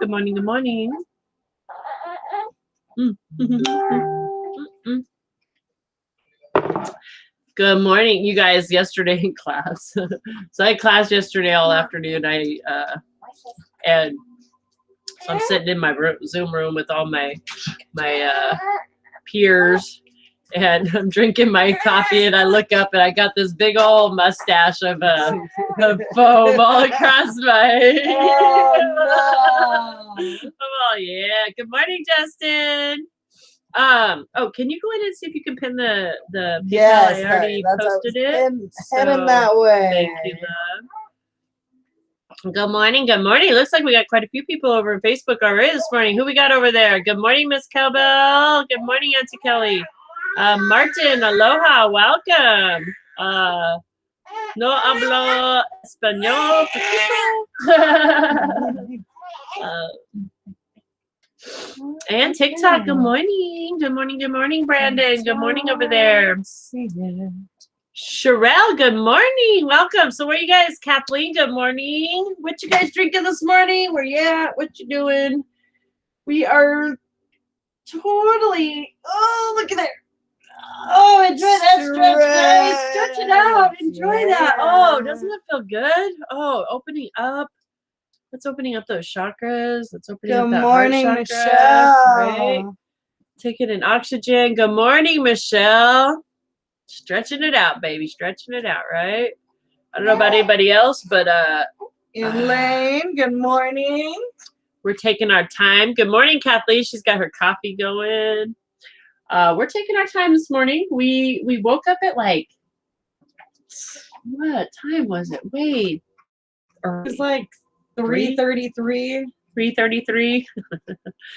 Good morning. Good morning. Good morning, you guys. Yesterday in class, so I had class yesterday all afternoon. And so I'm sitting in my Zoom room with all my peers, and I'm drinking my coffee, and I look up and I got this big old mustache of foam all across my. Oh no! Oh yeah. Good morning, Justin. Oh, can you go in and see if you can pin the PayPal? Yes, I already posted it. Heading that way. Thank you, love. Good morning. Good morning. Looks like we got quite a few people over on Facebook already this morning. Who we got over there? Good morning, Miss Cowbell. Good morning, Auntie Kelly. Martin, aloha. Welcome. No hablo español. And TikTok, good morning. Good morning, good morning, Brandon. Good morning over there. Sherelle, good morning. Welcome. So where you guys? Kathleen, good morning. What you guys drinking this morning? Where you at? What you doing? We are totally, oh, look at there. Oh, enjoy that stretch, guys. Stretch it out. Enjoy that. Oh, doesn't it feel good? Oh, opening up. Let's opening up those chakras. Let's opening up that heart chakra. Michelle. Right? Taking in oxygen. Good morning, Michelle. Stretching it out, baby. Stretching it out, right? I don't know about anybody else, but Elaine, good morning. we're taking our time. Good morning, Kathleen. She's got her coffee going. We're taking our time this morning. We woke up at like, what time was it? Wait. It was like 3:33. 3:33.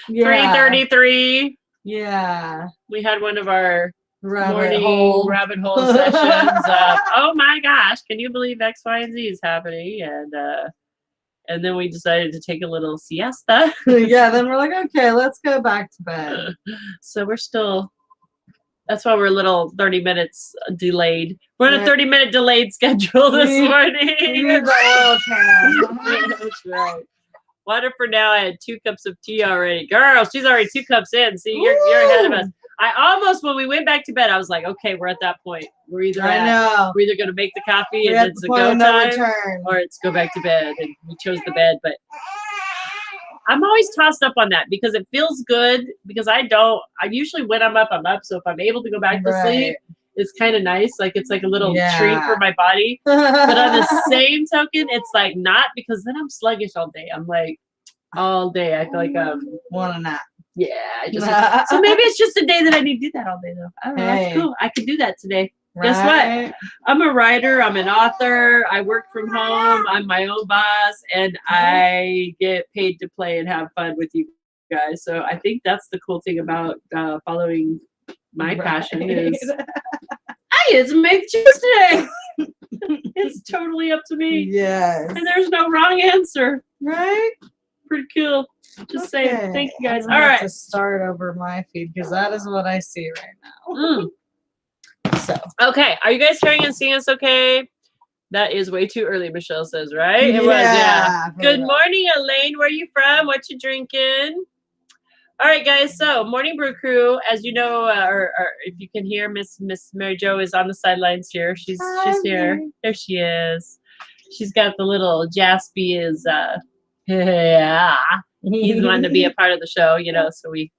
Yeah. 3:33. Yeah. We had one of our Rabbit rabbit hole sessions. Oh my gosh, can you believe X, Y, and Z is happening? And then we decided to take a little siesta. Yeah, then we're like, okay, let's go back to bed. So we're still, that's why we're a little 30 minutes delayed. We're on a 30-minute delayed schedule this morning. We need the oil can. That's right. Water for now. I had 2 cups of tea already. Girl, she's already 2 cups in. See, you're ahead of us. I almost, when we went back to bed, I was like, okay, we're at that point. We're either we're either gonna make the coffee and it's a go time, or it's go back to bed. And we chose the bed, but I'm always tossed up on that because it feels good. Because I usually when I'm up. So if I'm able to go back to sleep, it's kind of nice. Like it's like a little treat for my body. But on the same token, it's like not, because then I'm sluggish all day. I'm like all day. I feel like want a nap. Yeah, I just so maybe it's just a day that I need to do that all day though. I don't know. That's cool. I can do that today. Guess what? I'm a writer. I'm an author. I work from home. I'm my own boss, and I get paid to play and have fun with you guys. So I think that's the cool thing about following my passion is I get to make choice today. It's totally up to me. Yes. And there's no wrong answer. Right? Pretty cool. Just saying. Thank you guys. All right. To start over my feed because that is what I see right now. So okay, are you guys hearing and seeing us okay? That is way too early, Michelle says, right? It was, yeah. Good morning, Elaine. Where are you from? What you drinking? All right, guys. So, Morning Brew Crew, as you know, or if you can hear, Miss Mary Jo is on the sidelines here. She's here. There she is. She's got the little Jaspy is yeah. He's wanting to be a part of the show, you know, so we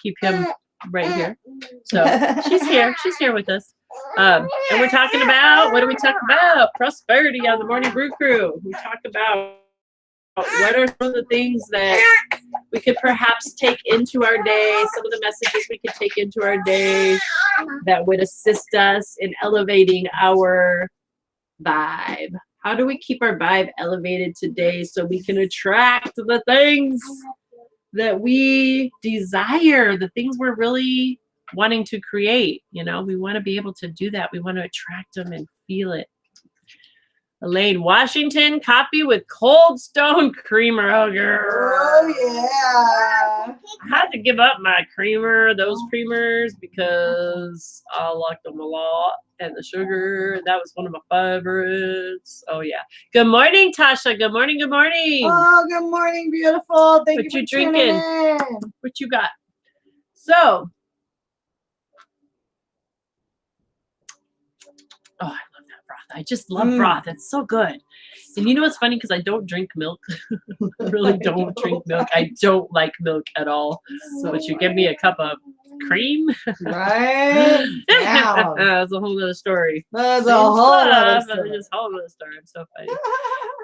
keep him right here. So she's here. She's here with us. And we're talking about, what do we talk about? Prosperity on the Morning Brew Crew. We talk about what are some of the things that we could perhaps take into our day, some of the messages we could take into our day that would assist us in elevating our vibe. How do we keep our vibe elevated today so we can attract the things that we desire, the things we're really wanting to create? You know, we want to be able to do that. We want to attract them and feel it. Elaine, Washington coffee with Cold Stone creamer. Oh, girl. Oh, yeah. I had to give up my creamer, those creamers, because I like them a lot. and the sugar. That was one of my favorites. Oh yeah. Good morning, Tasha. Good morning. Good morning. Oh, good morning, beautiful. Thank What you you for tuning drinking? in. What you got? So, oh, I love that broth. I just love broth. It's so good. And you know what's funny? Because I don't drink milk. I really don't drink milk. I don't like milk at all. So, would you give me a cup of cream? Right now. That's a whole other story. That's a whole other story. Just a whole other story. I'm so funny.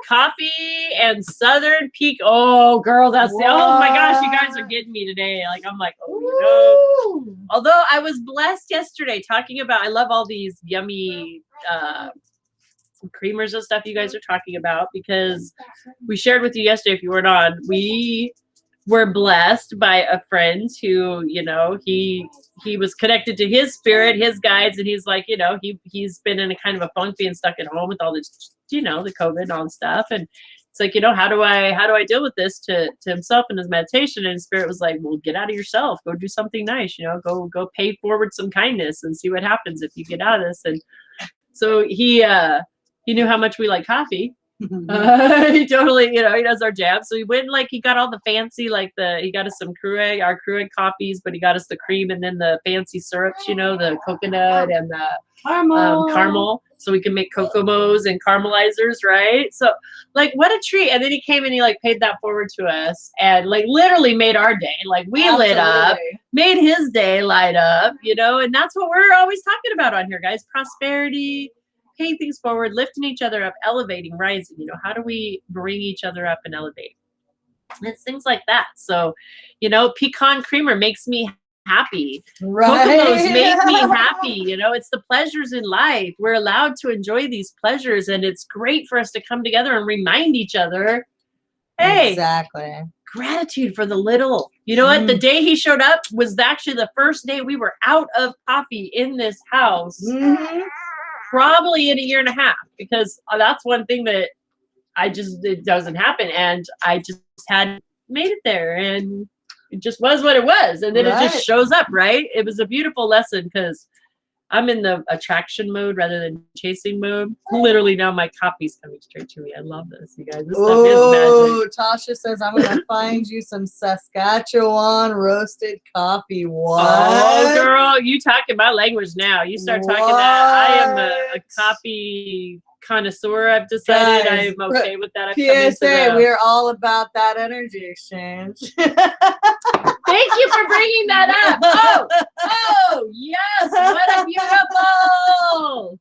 Coffee and Southern Peak. Oh, girl, that's the. Oh my gosh, you guys are getting me today. Like I'm like, oh no. Although I was blessed yesterday talking about. I love all these yummy creamers and stuff you guys are talking about because we shared with you yesterday. If you weren't on, we were blessed by a friend who, you know, he was connected to his spirit, his guides, and he's like, you know, he's been in a kind of a funk being stuck at home with all this, you know, the COVID and all stuff. And it's like, you know, how do I deal with this to himself and his meditation? And his spirit was like, well, get out of yourself, go do something nice, you know, go pay forward some kindness and see what happens if you get out of this. And so he knew how much we like coffee. He totally, you know, he does our jam. So he went and like he got all the fancy, like he got us some our Keurig coffees, but he got us the cream and then the fancy syrups, you know, the coconut and the caramel, so we can make cocomos and caramelizers, right? So like what a treat. And then he came and he like paid that forward to us and like literally made our day. Like we lit up, made his day light up, you know, and that's what we're always talking about on here, guys. Prosperity, paying things forward, lifting each other up, elevating, rising. You know, how do we bring each other up and elevate? It's things like that. So, you know, pecan creamer makes me happy. Right. Cocomos make me happy. You know, it's the pleasures in life. We're allowed to enjoy these pleasures, and it's great for us to come together and remind each other, hey, exactly. Gratitude for the little. You know what? The day he showed up was actually the first day we were out of coffee in this house. Probably in a year and a half, because that's one thing that it doesn't happen, and I just hadn't made it there, and it just was what it was, and then it just shows up, right? It was a beautiful lesson because I'm in the attraction mode rather than chasing mode. Literally now my coffee's coming straight to me. I love this, you guys. This stuff is magic. Tasha says I'm gonna find you some Saskatchewan roasted coffee. What? Oh, girl, you talking my language now. You start talking that. I am a coffee connoisseur. I've decided I'm okay with that. PSA, we're all about that energy exchange. Thank you for bringing that up. Oh, yes. What a beautiful.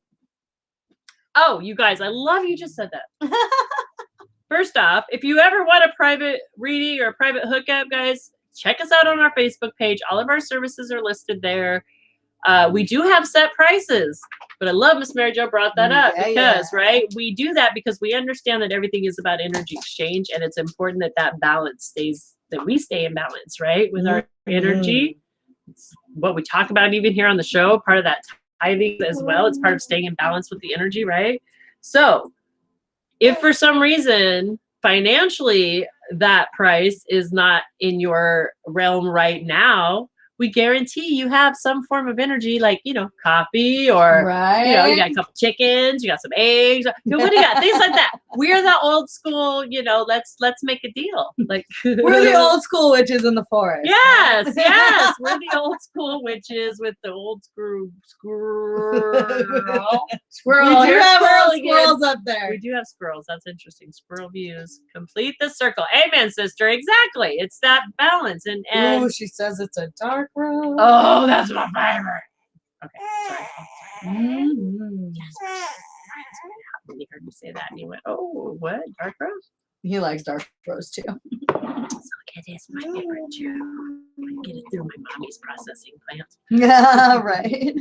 Oh, you guys, I love you just said that. First off, if you ever want a private reading or a private hookup, guys, check us out on our Facebook page. All of our services are listed there. We do have set prices, but I love Miss Mary Jo brought that up because, right, we do that because we understand that everything is about energy exchange, and it's important that balance stays, that we stay in balance, right, with our energy. It's what we talk about even here on the show, part of that tithing as well. It's part of staying in balance with the energy, right? So if for some reason financially that price is not in your realm right now, we guarantee you have some form of energy, like, you know, coffee or, you know, you got a couple chickens, you got some eggs. You know, what do you got? Things like that. We're the old school, you know, let's make a deal. Like we're the old school witches in the forest. Yes, yes. We're the old school witches with the old squirrel. Squirrel. We do have our squirrels up there. We do have squirrels. That's interesting. Squirrel views complete the circle. Amen, sister. Exactly. It's that balance. And ooh, she says it's a dark roast. Oh, that's my favorite. Okay, sorry. When you heard me say that, and you went, "Oh, what? Dark roast?" He likes dark roast too. So it is my favorite too. I get it through my mommy's processing plant. Yeah, right.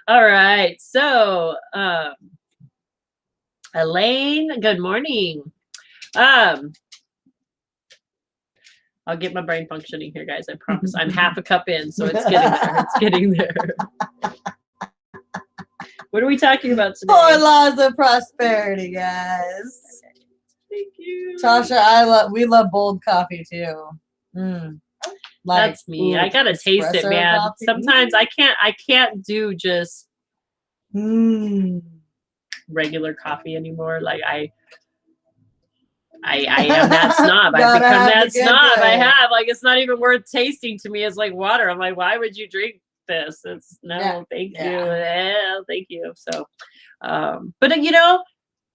All right. So, Elaine, good morning. I'll get my brain functioning here, guys. I promise. I'm half a cup in, so it's getting there. It's getting there. What are we talking about today? 4 laws of prosperity, guys. Thank you. Tasha, we love bold coffee too. That's me. I gotta taste it, man. Coffee. Sometimes I can't do just regular coffee anymore. Like I am that snob. I've become that snob. I have. Like, it's not even worth tasting to me. It's like water. I'm like, why would you drink this? It's thank you. Yeah, thank you. So, but you know,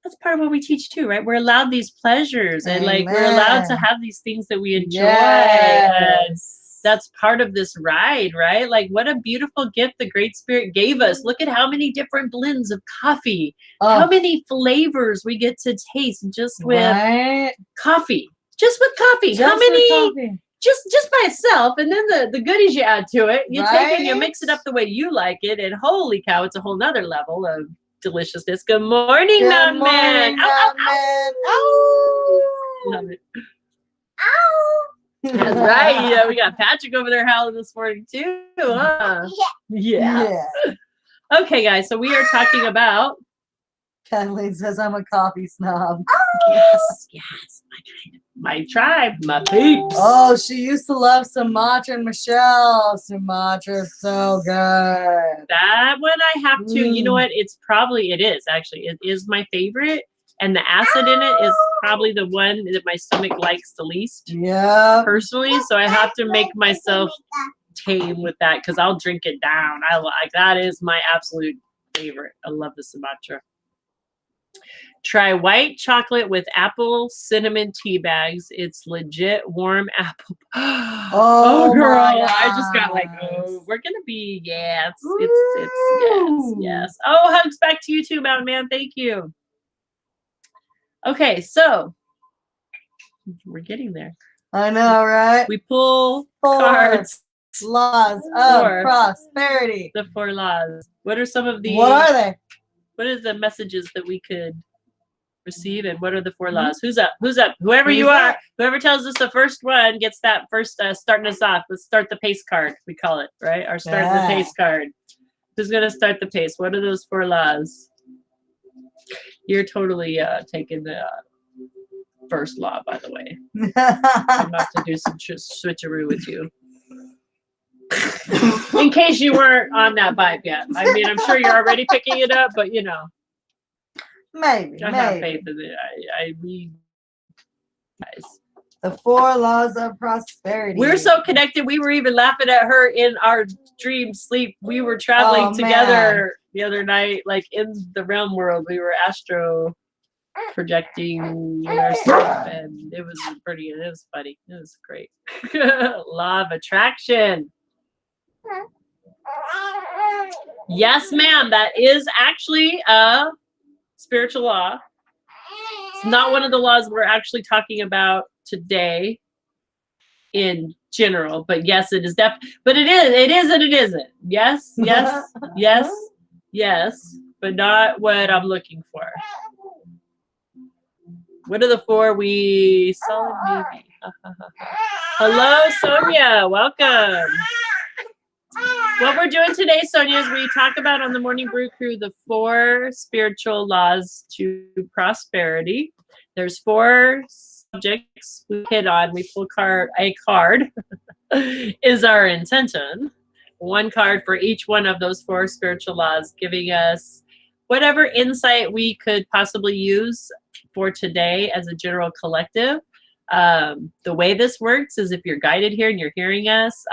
that's part of what we teach too, right? We're allowed these pleasures, and like we're allowed to have these things that we enjoy. And that's part of this ride, right? Like, what a beautiful gift the Great Spirit gave us. Look at how many different blends of coffee, how many flavors we get to taste just with coffee. Just with coffee. How many? Just by itself, and then the goodies you add to it. You take it, you mix it up the way you like it, and holy cow, it's a whole nother level of deliciousness. Good morning, Mountain Man. Love it. That's right. Yeah, we got Patrick over there howling this morning too. Huh? Yeah. Okay, guys. So we are talking about. Kathleen says I'm a coffee snob. Yes. My tribe, my peeps. Oh, she used to love Sumatra and Michelle. Sumatra's so good. That one I have to. You know what? It is actually. It is my favorite. And the acid in it is probably the one that my stomach likes the least. Yeah. Personally. So I have to make myself tame with that because I'll drink it down. That is my absolute favorite. I love the Sumatra. Try white chocolate with apple cinnamon tea bags. It's legit warm apple. Oh girl. I just got like, we're gonna be, it's yes. Oh, hugs back to you too, Mountain Man. Thank you. Okay, so we're getting there. I know, right? We pull cards. Laws of prosperity. The 4 laws. What are some of the? What are they? What are the messages that we could receive, and what are the 4 laws? Who's up? Whoever you are, whoever tells us the first one gets that first starting us off. Let's start the pace card, we call it, right? Our start the pace card. Who's gonna start the pace? What are those 4 laws? You're totally taking the first law, by the way. I'm about to do some switcheroo with you. In case you weren't on that vibe yet. I mean, I'm sure you're already picking it up, but you know. Maybe. I have faith in it. I read, guys. The 4 laws of prosperity. We're so connected. We were even laughing at her in our dream sleep. We were traveling together the other night, like in the realm world. We were astro projecting our stuff, and it was pretty. It was funny. It was great. Law of attraction. Yes, ma'am. That is actually a spiritual law. It's not one of the laws we're actually talking about today in general, but yes, it is but it is and it isn't. Yes, but not what I'm looking for. What are the 4 we saw? Maybe. Hello, Sonia. Welcome. What we're doing today, Sonia, is we talk about on the Morning Brew Crew the 4 spiritual laws to prosperity. There's 4 subjects we hit on. We pull a card is our intention. 1 card for each one of those 4 spiritual laws, giving us whatever insight we could possibly use for today as a general collective. The way this works is if you're guided here and you're hearing us,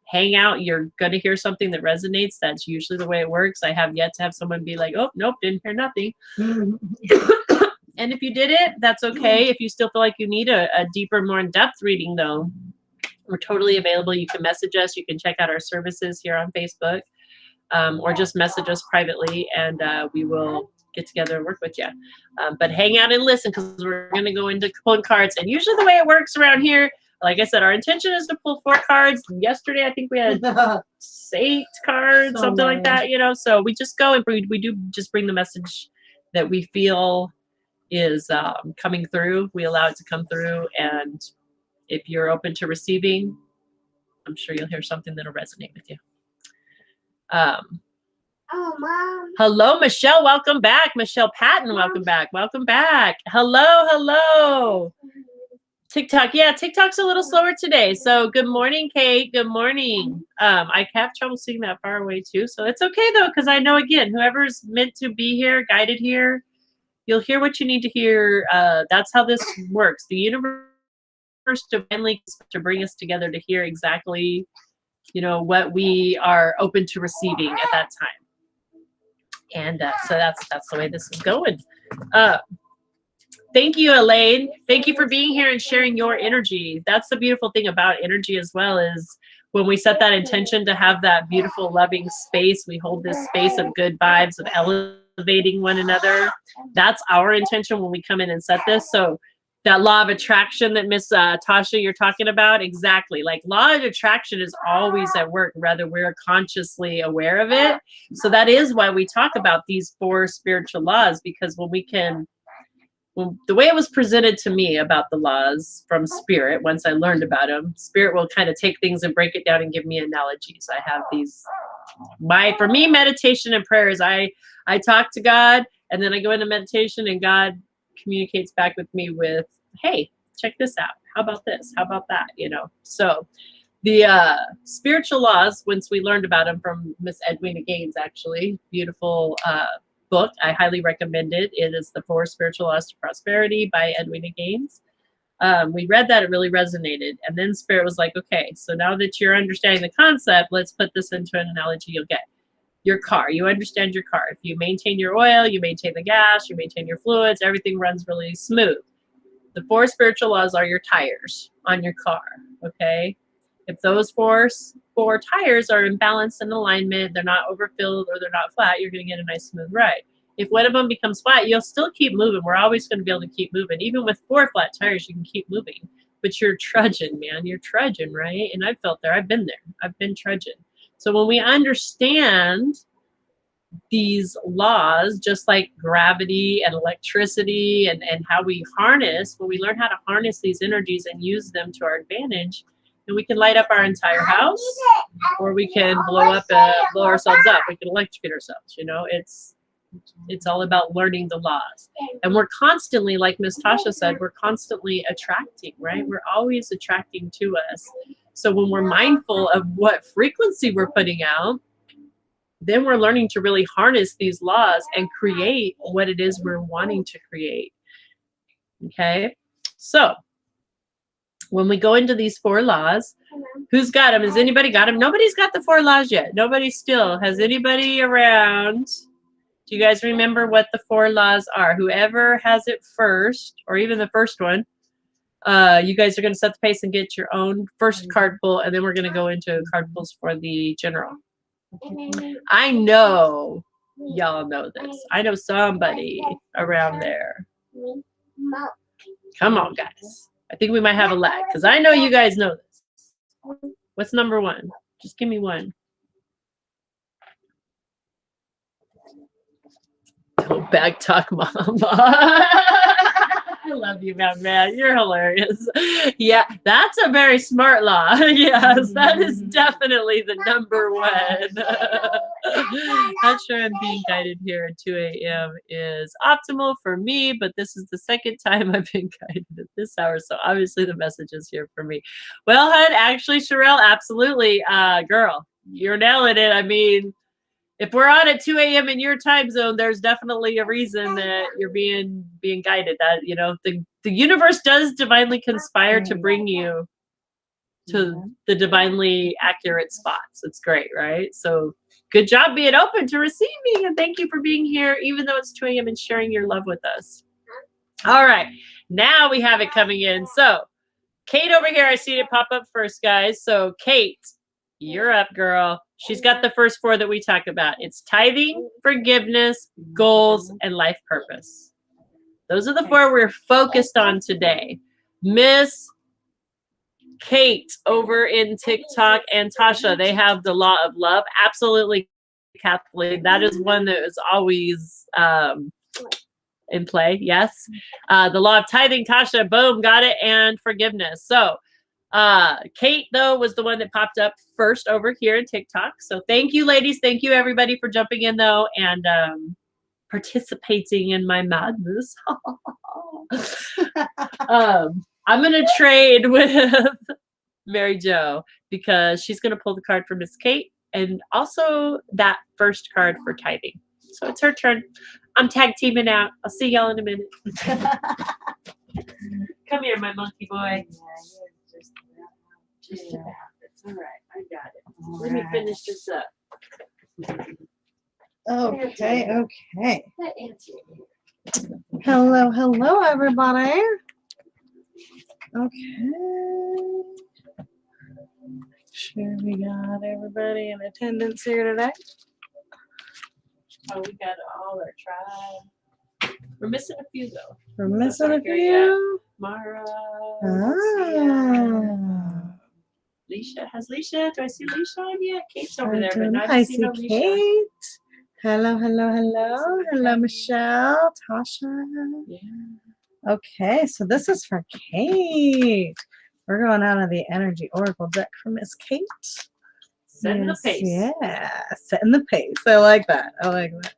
hang out, you're going to hear something that resonates. That's usually the way it works. I have yet to have someone be like, oh, nope, didn't hear nothing. And if you did it, that's okay. If you still feel like you need a deeper, more in-depth reading, though, we're totally available. You can message us. You can check out our services here on Facebook, or just message us privately, and we will get together and work with you. But hang out and listen, because we're going to go into pulling cards. And usually the way it works around here, like I said, our intention is to pull 4 cards. Yesterday, I think we had 8 cards, something like that, you know. So we just go and we do just bring the message that we feel is coming through. We allow it to come through. And if you're open to receiving, I'm sure you'll hear something that'll resonate with you. Mom. Hello, Michelle. Welcome back. Michelle Patton, welcome back. Welcome back. Hello. TikTok. Yeah, TikTok's a little slower today. So good morning, Kate. Good morning. I have trouble seeing that far away too. So it's okay though, because I know again, whoever's meant to be here, guided here, you'll hear what you need to hear. That's how this works. The universe divinely to bring us together to hear exactly, what we are open to receiving at that time. And so that's the way this is going. Thank you, Elaine. Thank you for being here and sharing your energy. That's the beautiful thing about energy as well, is when we set that intention to have that beautiful, loving space, we hold this space of good vibes, of elevating one another. That's our intention when we come in and set this. So that law of attraction that Miss Tasha, you're talking about, exactly. Like law of attraction is always at work, whether we're consciously aware of it. So that is why we talk about these 4 spiritual laws, because when we can, the way it was presented to me about the laws from Spirit, once I learned about them, Spirit will kind of take things and break it down and give me analogies. I have these, for me, meditation and prayer is I talk to God, and then I go into meditation, and God communicates back with me with, hey, check this out. How about this? How about that? So the spiritual laws, once we learned about them from Miss Edwina Gaines, actually, beautiful book. I highly recommend it. It is The 4 Spiritual Laws to Prosperity by Edwina Gaines. We read that, it really resonated. And then Spirit was like, okay, so now that you're understanding the concept, let's put this into an analogy you'll get. Your car, you understand your car. If you maintain your oil, you maintain the gas, you maintain your fluids, everything runs really smooth. The 4 spiritual laws are your tires on your car, okay? If those four tires are in balance and alignment, they're not overfilled or they're not flat, you're going to get a nice smooth ride. If one of them becomes flat, you'll still keep moving. We're always going to be able to keep moving. Even with 4 flat tires, you can keep moving. But you're trudging, man. You're trudging, right? And I've felt there. I've been there. I've been trudging. So when we understand these laws, just like gravity and electricity and how we harness, when we learn how to harness these energies and use them to our advantage, and we can light up our entire house, or we can blow ourselves up. We can electrocute ourselves. It's all about learning the laws. And we're constantly, like Miss Tasha said, we're constantly attracting, right? We're always attracting to us. So when we're mindful of what frequency we're putting out, then we're learning to really harness these laws and create what it is we're wanting to create. Okay? So when we go into these 4 laws, who's got them? Has anybody got them? Nobody's got the 4 laws yet. Nobody still. Has anybody around? Do you guys remember what the 4 laws are? Whoever has it first, or even the first one, you guys are going to set the pace and get your own first card pull, and then we're going to go into card pulls for the general. I know y'all know this. I know somebody around there. Come on, guys. I think we might have a lag, because I know you guys know this. What's number 1? Just give me one. Don't back talk, Mama. I love you, man. You're hilarious. Yeah, that's a very smart law. Yes, that is definitely the number 1. Not sure I'm being guided here at 2 a.m. is optimal for me, but this is the second time I've been guided at this hour, so obviously the message is here for me. Well, hun, actually, Sherelle, absolutely. Girl, you're nailing it. I mean, if we're on at 2 a.m. in your time zone, there's definitely a reason that you're being guided. That, the universe does divinely conspire to bring you to the divinely accurate spots. It's great, right? So good job being open to receiving, and thank you for being here, even though it's 2 a.m. and sharing your love with us. All right, now we have it coming in. So Kate over here, I see it pop up first, guys. So Kate, you're up, girl. She's got the first 4 that we talk about. It's tithing, forgiveness, goals, and life purpose. Those are the 4 we're focused on today. Miss Kate over in TikTok and Tasha, they have the law of love. Absolutely, Kathleen. That is one that is always in play. Yes. The law of tithing, Tasha, boom, got it. And forgiveness. So Kate, though, was the one that popped up first over here in TikTok. So thank you, ladies. Thank you, everybody, for jumping in, though, and participating in my madness. I'm going to trade with Mary Jo because she's going to pull the card for Miss Kate and also that first card for tithing. So it's her turn. I'm tag teaming out. I'll see y'all in a minute. Come here, my monkey boy. Just about. It's all right. I got it. Let me finish this up. Okay, okay. Hello, hello, everybody. Okay. Sure, we got everybody in attendance here today. Oh, we got all our tribe. We're missing a few though. We're missing a few. Mara. Ah. Leisha. Has Leisha? Do I see Leisha on yet? Kate's over I there, but don't know. not I see see no Leisha. Kate. Hello, hello, hello. Hello, Michelle, Tasha. Yeah. Okay, so this is for Kate. We're going out of the Energy Oracle deck for Miss Kate. Setting the pace. Yeah, setting the pace. I like that. I like that.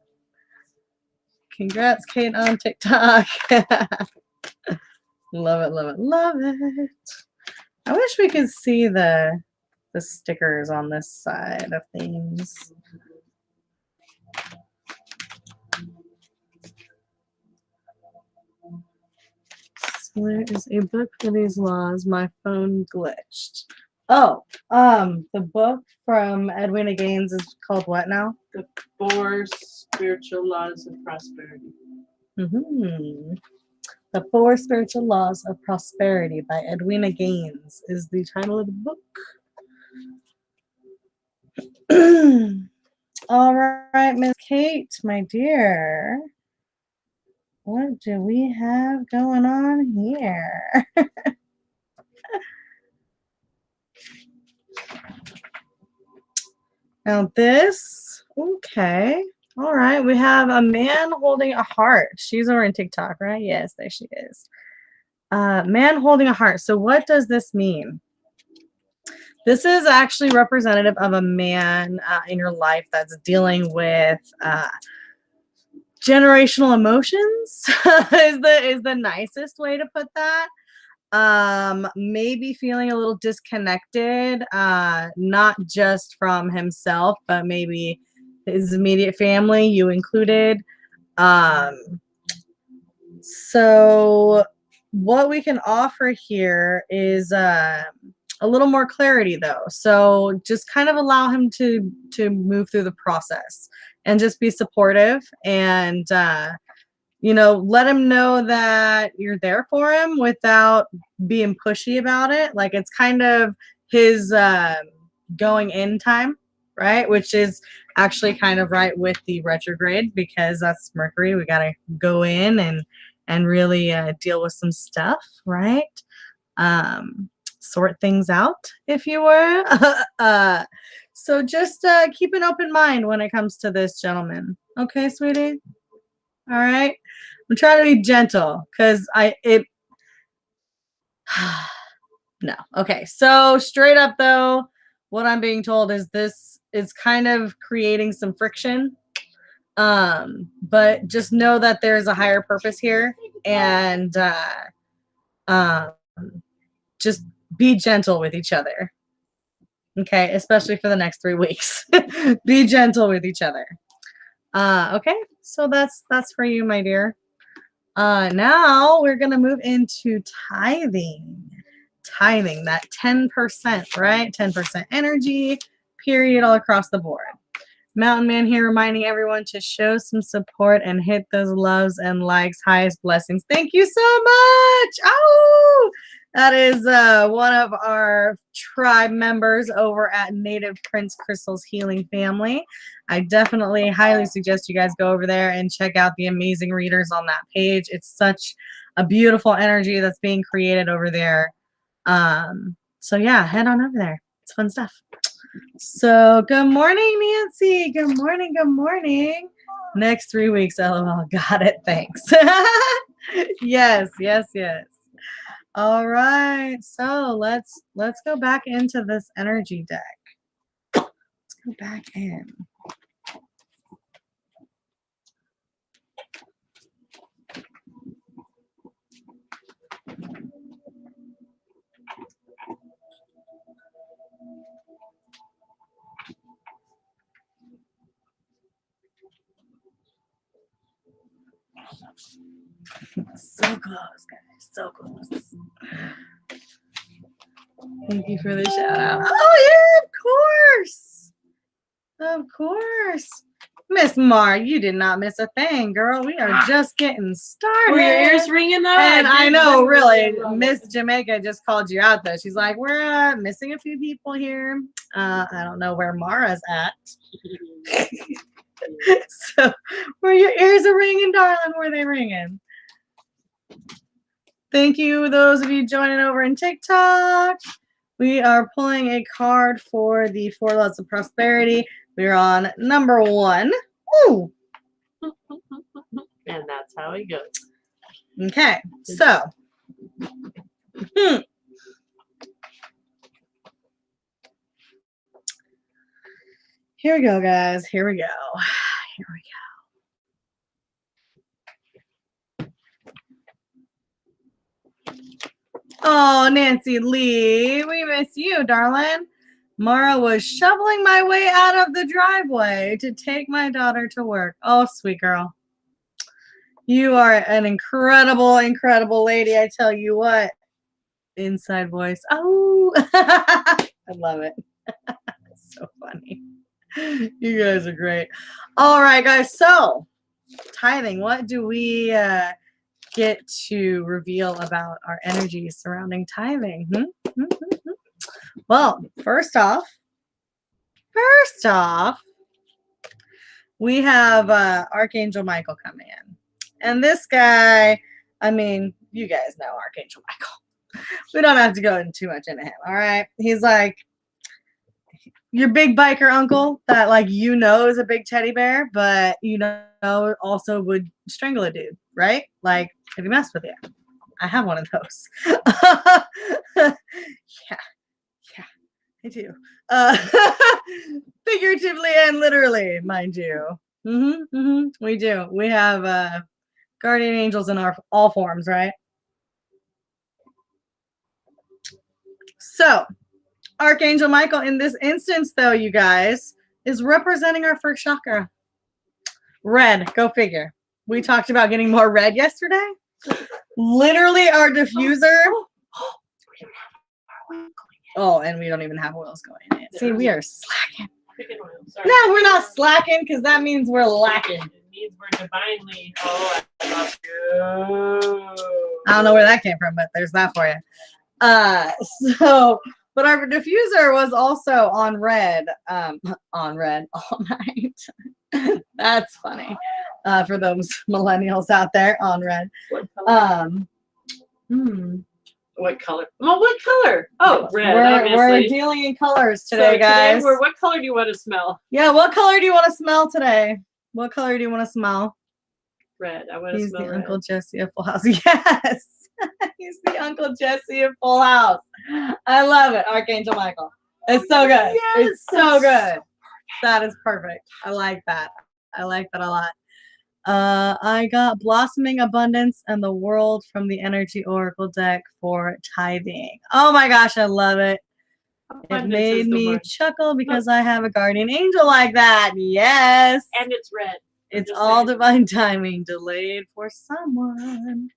Congrats, Kate, on TikTok. Love it, love it, love it. I wish we could see the stickers on this side of things. So there is a book for these laws. My phone glitched. Oh, the book from Edwina Gaines is called what now? The 4 Spiritual Laws of Prosperity. Mm-hmm. The 4 Spiritual Laws of Prosperity by Edwina Gaines is the title of the book. All right, Miss Kate, my dear. What do we have going on here? Now this, okay. All right, we have a man holding a heart. She's over in TikTok, right? Yes, there she is. Man holding a heart. So what does this mean? This is actually representative of a man in your life that's dealing with generational emotions is the nicest way to put that. Maybe feeling a little disconnected, not just from himself, but maybe his immediate family, you included. So what we can offer here is a little more clarity though. So just kind of allow him to move through the process and just be supportive and let him know that you're there for him without being pushy about it. Like it's kind of his going in time, right? Which is actually kind of right with the retrograde because that's Mercury. We got to go in and really deal with some stuff, right? Sort things out, if you were. So just keep an open mind when it comes to this, gentleman. Okay, sweetie? All right. I'm trying to be gentle because no. Okay. So straight up though, what I'm being told is this is kind of creating some friction. But just know that there's a higher purpose here and just be gentle with each other. Okay, especially for the next 3 weeks. Be gentle with each other. Okay, so that's for you, my dear. Now we're gonna move into tithing. Tithing, that 10%, right? 10% energy, period, all across the board. Mountain Man here reminding everyone to show some support and hit those loves and likes. Highest blessings. Thank you so much. Oh, that is one of our tribe members over at Native Prince Crystal's Healing Family. I definitely highly suggest you guys go over there and check out the amazing readers on that page. It's such a beautiful energy that's being created over there. So yeah, head on over there. It's fun stuff. So good morning, Nancy. Good morning. Good morning. Next 3 weeks, LOL. Got it. Thanks. Yes. All right. So let's go back into this energy deck. Let's go back in. So close, guys. So close. Thank you for the shout out. Oh, yeah, of course. Of course. Miss Mar, you did not miss a thing, girl. We are just getting started. Were your ears ringing though? And I know, really, Miss Jamaica just called you out though. She's like, we're missing a few people here. I don't know where Mara's at. So, where your ears are ringing, darling, were they ringing? Thank you, those of you joining over in TikTok. We are pulling a card for the 4 Laws of Prosperity. We're on number 1. Ooh. And that's how it goes. Okay, so. Here we go, guys. Here we go. Here we go. Oh, Nancy Lee, we miss you, darling. Mara was shoveling my way out of the driveway to take my daughter to work. Oh, sweet girl. You are an incredible, incredible lady. I tell you what. Inside voice. Oh, I love it. So funny. You guys are great. All right, guys. So, tithing. What do we get to reveal about our energy surrounding tithing? Well, first off, we have Archangel Michael coming in. And this guy, I mean, you guys know Archangel Michael. We don't have to go too much into him, all right? He's like your big biker uncle that, like, you know is a big teddy bear, but you know also would strangle a dude, right? Like, if he messed with you. I have one of those. Yeah, I do. Figuratively and literally, mind you. We do. We have guardian angels in all forms, right? So, Archangel Michael, in this instance, though, you guys, is representing our first chakra. Red, go figure. We talked about getting more red yesterday. Literally, our diffuser. Oh, and we don't even have oils going in it. See, we are slacking. No, we're not slacking because that means we're lacking. It means we're divinely. Oh, I love you. I don't know where that came from, but there's that for you. But our diffuser was also on red all night. That's funny. For those millennials out there, on red. What color? What color? Well, what color? Oh, red, obviously. We're dealing in colors today, guys. Today, what color do you want to smell? Yeah, what color do you want to smell today? What color do you want to smell? Red. I want to smell red. He's the Uncle Jesse of Full House. Yes. He's the Uncle Jesse of Full House. I love it, Archangel Michael. It's so good. Yes, it's so good. That is perfect. I like that. I like that a lot. I got Blossoming Abundance and the World from the Energy Oracle deck for tithing. Oh my gosh, I love it. It made me chuckle because I have a guardian angel like that. Yes. And it's red. It's all divine timing, delayed for someone.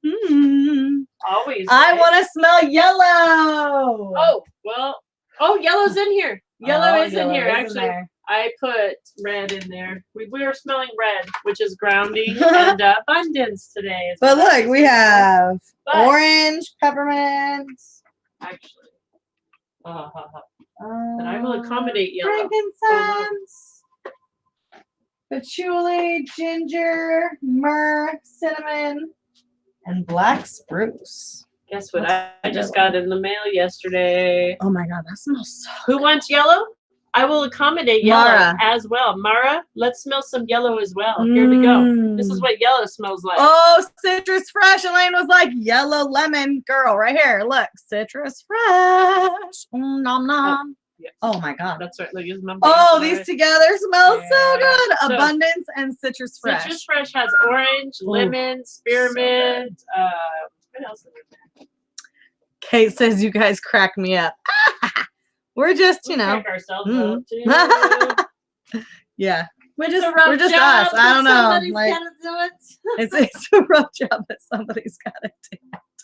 Always. I want to smell yellow. Oh, well. Oh, yellow's in here. Yellow is in here, actually. I put red in there. We were smelling red, which is grounding and abundance today. But look, we have orange, peppermint. Actually. And I will accommodate yellow. Frankincense, patchouli, ginger, myrrh, cinnamon, and black spruce. Guess what I just got in the mail yesterday? Oh my God, that smells so Who wants yellow? I will accommodate yellow as well. Mara, let's smell some yellow as well. Here we go. This is what yellow smells like. Oh, citrus fresh. Elaine was like, yellow lemon. Girl, right here. Look, citrus fresh. Nom nom. Yes. Oh my God. That's right. Look, these together smell so good. So, abundance and citrus fresh. Citrus fresh has orange, lemon, spearmint. So what else is there? Kate says you guys crack me up. We're just, Crack ourselves up too. Yeah, we're just us. I don't know. Like, it's a rough job, but somebody's got to do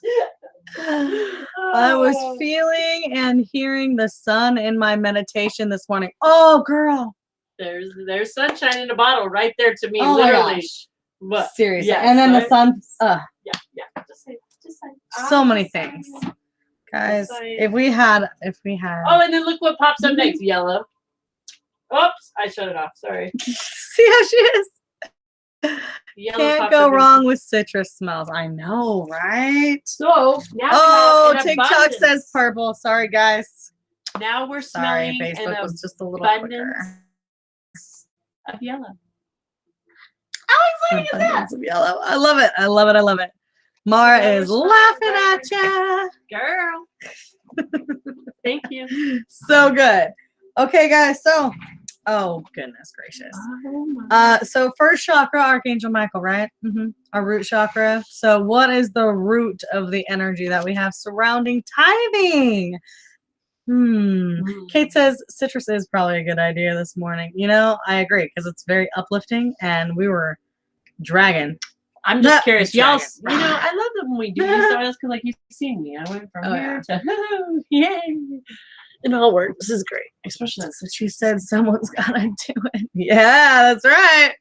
it. I was feeling and hearing the sun in my meditation this morning. Oh, girl. There's sunshine in a bottle right there to me, literally. What? Seriously. Yes, and then the sun. Yeah. Just say. So many things. Guys, if we had. Oh, and then look what pops up next. Yellow. Oops, I shut it off. Sorry. See how she is? Yellow can't go wrong with citrus smells. I know, right? So now TikTok says purple. Sorry, guys. Now we're smelling. Facebook was just a little quicker. Of yellow. How exciting is that? Of yellow. I love it. I love it. I love it. Mara is laughing at ya. Girl. Thank you. So good. Okay, guys. So, oh goodness gracious. So first chakra, Archangel Michael, right? Our root chakra. So what is the root of the energy that we have surrounding tithing? Kate says citrus is probably a good idea this morning. You know, I agree because it's very uplifting and we were dragging. I'm just curious. Y'all, you know, I love it when we do these oils because, like, you've seen me. I went from here to yay. It all works. This is great. Especially since she said someone's got to do it. Yeah, that's right.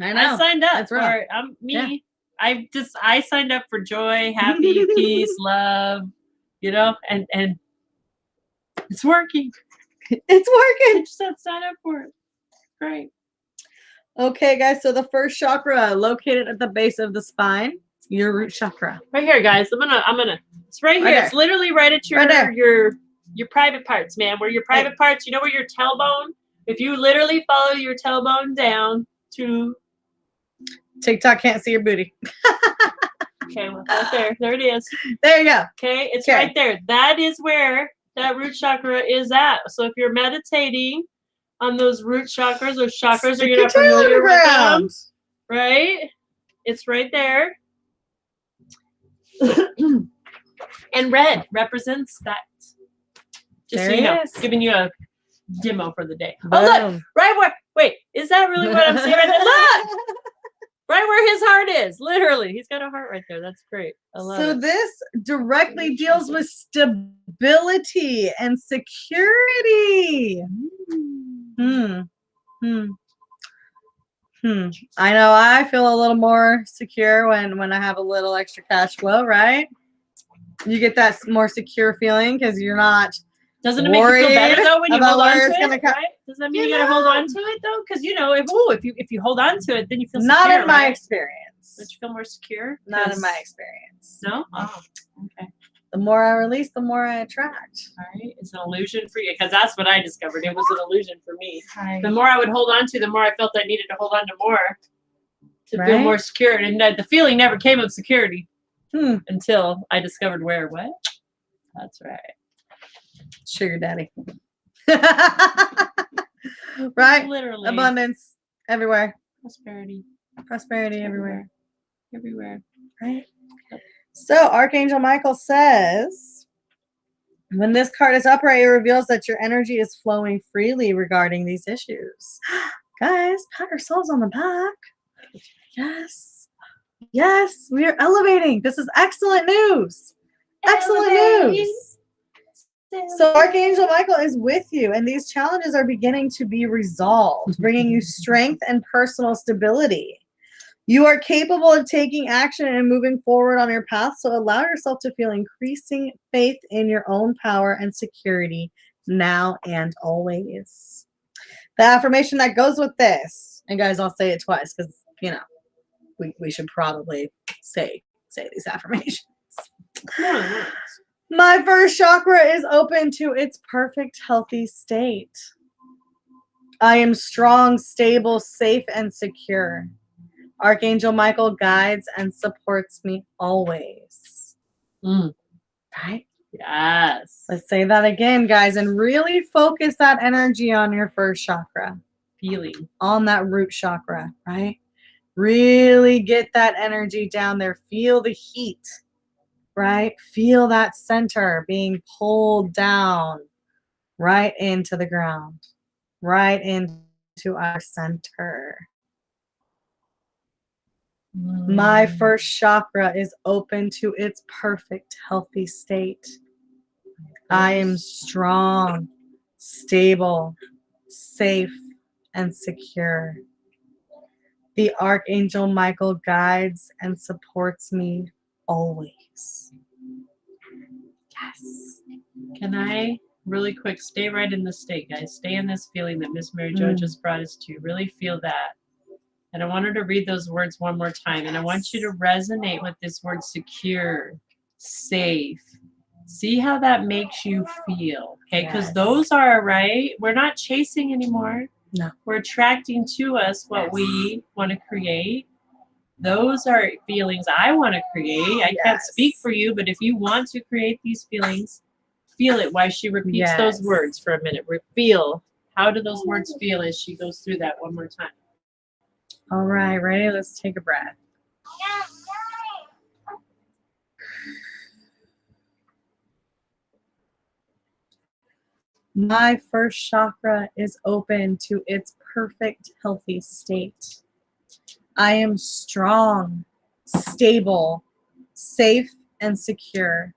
I know. I signed up that's for right. me. Yeah. I signed up for joy, happy, peace, love, you know, and it's working. It's working. I just had to sign up for it. Great. Okay, guys. So the first chakra located at the base of the spine, your root chakra. Right here, guys. I'm gonna. It's right here. It's literally right at your private parts, man. Where your private parts. You know where your tailbone. If you literally follow your tailbone down to. TikTok can't see your booty. Okay, well, right there. There it is. There you go. Okay, it's right there. That is where that root chakra is at. So if you're meditating on those root chakras, those chakras are you're familiar with them, right? It's right there. And red represents that. Just so you know, giving you a demo for the day. Boom. Oh, look, right where, wait, is that really what I'm seeing right there? Look! Right where his heart is, literally. He's got a heart right there. That's great. I love it. So this directly deals with stability and security. I know I feel a little more secure when I have a little extra cash flow, right? You get that more secure feeling because you're not. Doesn't it make you feel better though when you hold on to it? Right? Does that mean you gotta hold on to it though? Because you know, if you hold on to it, then you feel secure. Not in my experience. Don't you feel more secure? Not in my experience. No? Oh, okay. The more I release, the more I attract. Right? It's an illusion for you because that's what I discovered. It was an illusion for me. Right. The more I would hold on to, the more I felt I needed to hold on to more to feel more secure. And the feeling never came of security until I discovered what? That's right. Sugar daddy. Right? Literally. Abundance everywhere. Prosperity everywhere. Everywhere. Right? So Archangel Michael says, when this card is upright, it reveals that your energy is flowing freely regarding these issues. Guys, pat ourselves on the back. Yes. Yes, we are elevating. This is excellent news. Excellent news. So Archangel Michael is with you, and these challenges are beginning to be resolved, bringing you strength and personal stability. You are capable of taking action and moving forward on your path, so allow yourself to feel increasing faith in your own power and security now and always. The affirmation that goes with this, and guys, I'll say it twice because, you know, we should probably say these affirmations. My first chakra is open to its perfect, healthy state. I am strong, stable, safe, and secure. Archangel Michael guides and supports me always. Right? Yes. Let's say that again, guys, and really focus that energy on your first chakra. Feeling. On that root chakra, right? Really get that energy down there. Feel the heat. Right? Feel that center being pulled down right into the ground, right into to our center. My first chakra is open to its perfect, healthy state. I am strong, stable, safe, and secure. The Archangel Michael guides and supports me always. Yes. Can I really quick stay right in this state, guys? Stay in this feeling that Miss Mary Jo just brought us to. Really feel that. And I want her to read those words one more time. And I want you to resonate with this word secure, safe. See how that makes you feel. Okay, because those are, right? We're not chasing anymore. No. We're attracting to us what we want to create. Those are feelings I want to create. I can't speak for you, but if you want to create these feelings, feel it while she repeats those words for a minute. Feel. How do those words feel as she goes through that one more time? All right, ready? Let's take a breath. My first chakra is open to its perfect, healthy state. I am strong, stable, safe, and secure.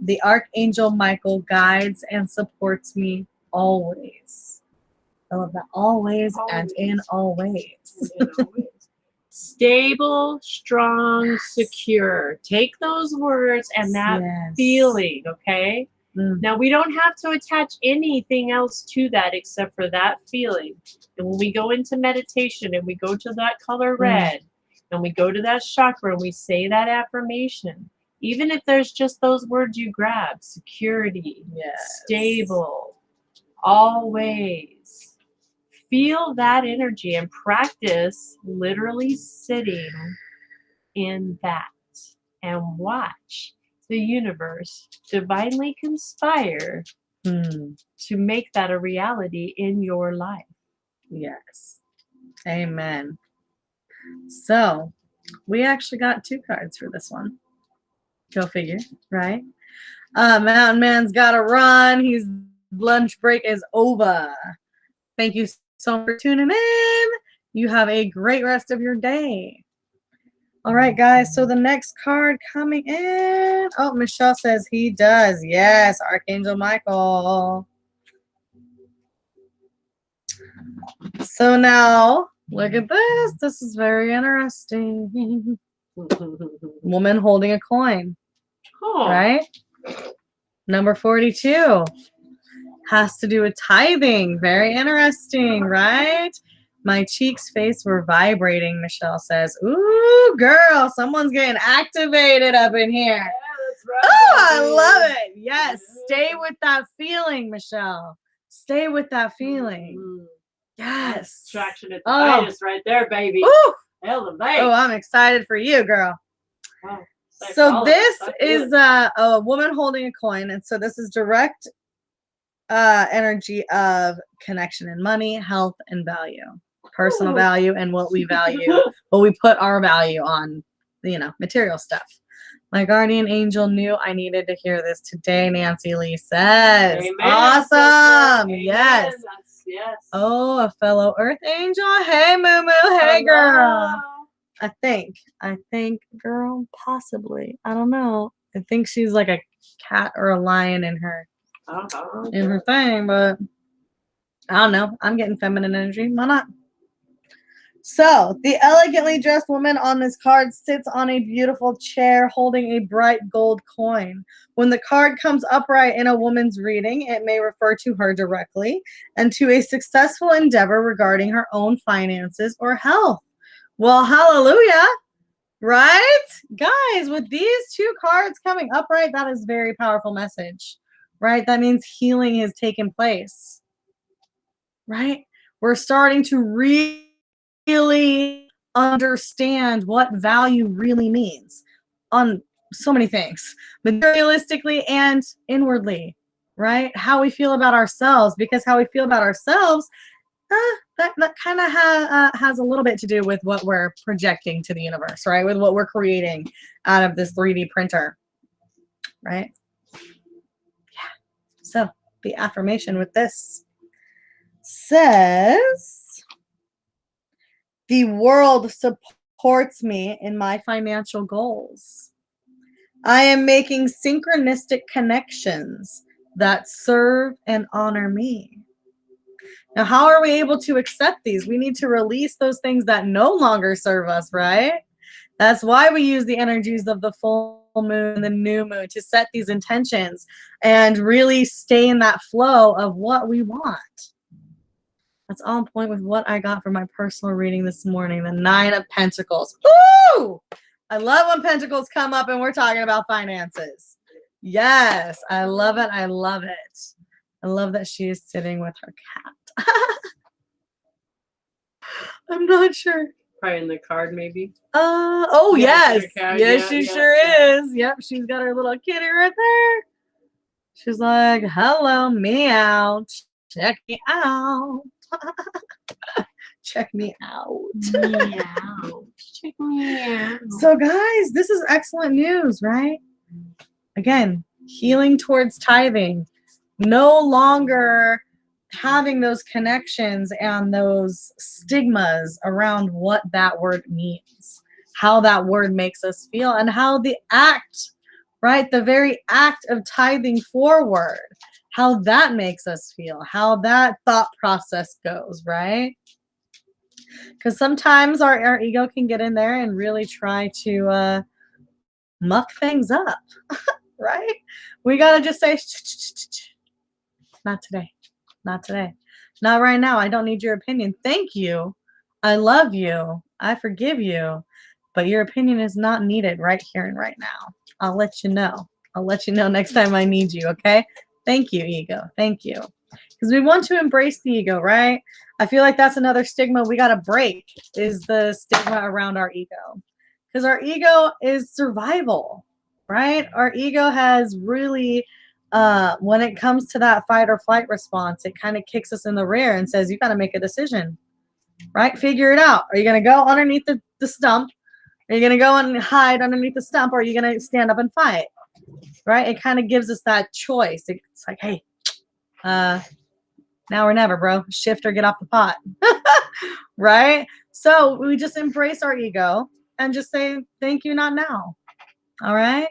The Archangel Michael guides and supports me always. I love that. Always and in all ways. Stable, strong, secure. Take those words and that feeling, okay? Now, we don't have to attach anything else to that except for that feeling. And when we go into meditation and we go to that color red and we go to that chakra and we say that affirmation, even if there's just those words you grab, security, stable, always, feel that energy and practice literally sitting in that and watch the universe divinely conspire to make that a reality in your life. Yes. Amen. So we actually got 2 cards for this one. Go figure, right? Mountain Man's got to run. His lunch break is over. Thank you so much for tuning in. You have a great rest of your day. All right, guys. So the next card coming in. Oh, Michelle says he does. Yes, Archangel Michael. So now, look at this. This is very interesting. Woman holding a coin. Right? Number 42 has to do with tithing. Very interesting, right? My cheeks' face were vibrating, Michelle says. Ooh, girl, someone's getting activated up in here. Yeah, that's right. Oh, I love it. Yes, stay with that feeling, Michelle. Stay with that feeling. Yes. Traction at the finest right there, baby. Ooh. Elevate. Oh, I'm excited for you, girl. Wow. So this is a woman holding a coin, and so this is direct energy of connection and money, health, and value, personal value, and what we value, what we put our value on, material stuff. My guardian angel knew I needed to hear this today, Nancy Lee says. Amen. Awesome. Amen. Yes. Yes. Oh, a fellow earth angel. Hey, Moo Moo. Hey, girl. I think, girl, possibly. I don't know. I think she's like a cat or a lion in her thing, but I don't know. I'm getting feminine energy. Why not? So, the elegantly dressed woman on this card sits on a beautiful chair holding a bright gold coin. When the card comes upright in a woman's reading, it may refer to her directly and to a successful endeavor regarding her own finances or health. Well, hallelujah, right? Guys, with these 2 cards coming upright, that is a very powerful message, right? That means healing has taken place, right? We're starting to really understand what value really means on so many things, materialistically and inwardly, right? How we feel about ourselves, because how we feel about ourselves, that kind of has a little bit to do with what we're projecting to the universe, right? With what we're creating out of this 3D printer, right? Yeah. So the affirmation with this. says, the world supports me in my financial goals. I am making synchronistic connections that serve and honor me. Now, how are we able to accept these? We need to release those things that no longer serve us, right? That's why we use the energies of the full moon, the new moon, to set these intentions and really stay in that flow of what we want. That's on point with what I got from my personal reading this morning, the 9 of Pentacles. Ooh! I love when Pentacles come up and we're talking about finances. Yes, I love it. I love it. I love that she is sitting with her cat. I'm not sure. Probably in the card, maybe. Oh, Yeah, yes. Yes, she sure is. Yep, she's got her little kitty right there. She's like, hello, meow. Check me out. Check me out. Meow. Check me out. So, guys, this is excellent news, right? Again, healing towards tithing. No longer having those connections and those stigmas around what that word means, how that word makes us feel, and how the act, right, the very act of tithing forward, how that makes us feel, how that thought process goes, right? Because sometimes our ego can get in there and really try to muck things up, right? We got to just say, not today. Not today. Not right now. I don't need your opinion. Thank you. I love you. I forgive you. But your opinion is not needed right here and right now. I'll let you know. I'll let you know next time I need you, okay? Thank you, ego. Thank you. Because we want to embrace the ego, right? I feel like that's another stigma we got to break, is the stigma around our ego. Because our ego is survival, right? Our ego has really when it comes to that fight or flight response, it kind of kicks us in the rear and says, you got to make a decision, right? Figure it out. Are you going to go underneath the stump? Are you going to go and hide underneath the stump? Or are you going to stand up and fight, right? It kind of gives us that choice. It's like, hey, now or never, bro. Shift or get off the pot, right? So we just embrace our ego and just say, thank you, not now. All right.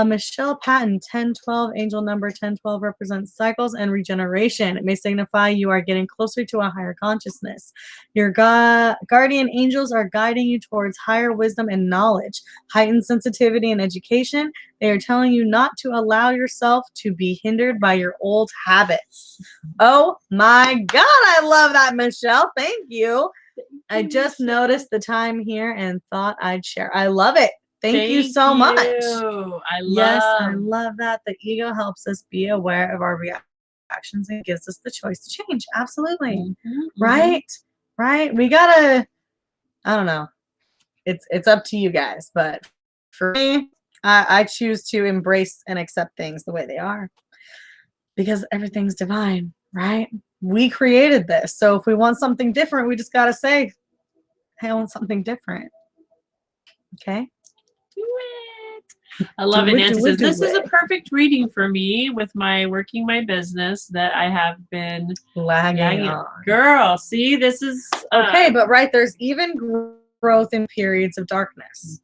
Michelle Patton, 1012, angel number 1012 represents cycles and regeneration. It may signify you are getting closer to a higher consciousness. Your guardian angels are guiding you towards higher wisdom and knowledge, heightened sensitivity and education. They are telling you not to allow yourself to be hindered by your old habits. Oh my God, I love that, Michelle. Thank you. I just noticed the time here and thought I'd share. I love it. Thank you so much. I love that. The ego helps us be aware of our reactions and gives us the choice to change. Absolutely. Right? Right? We gotta, I don't know. It's up to you guys, but for me, I choose to embrace and accept things the way they are. Because everything's divine, right? We created this. So if we want something different, we just gotta say, hey, I want something different. Okay? Do it. I love it. Nancy says, this is a perfect reading for me with my working my business that I have been lagging on. Girl, see, this is okay, but right, there's even growth in periods of darkness.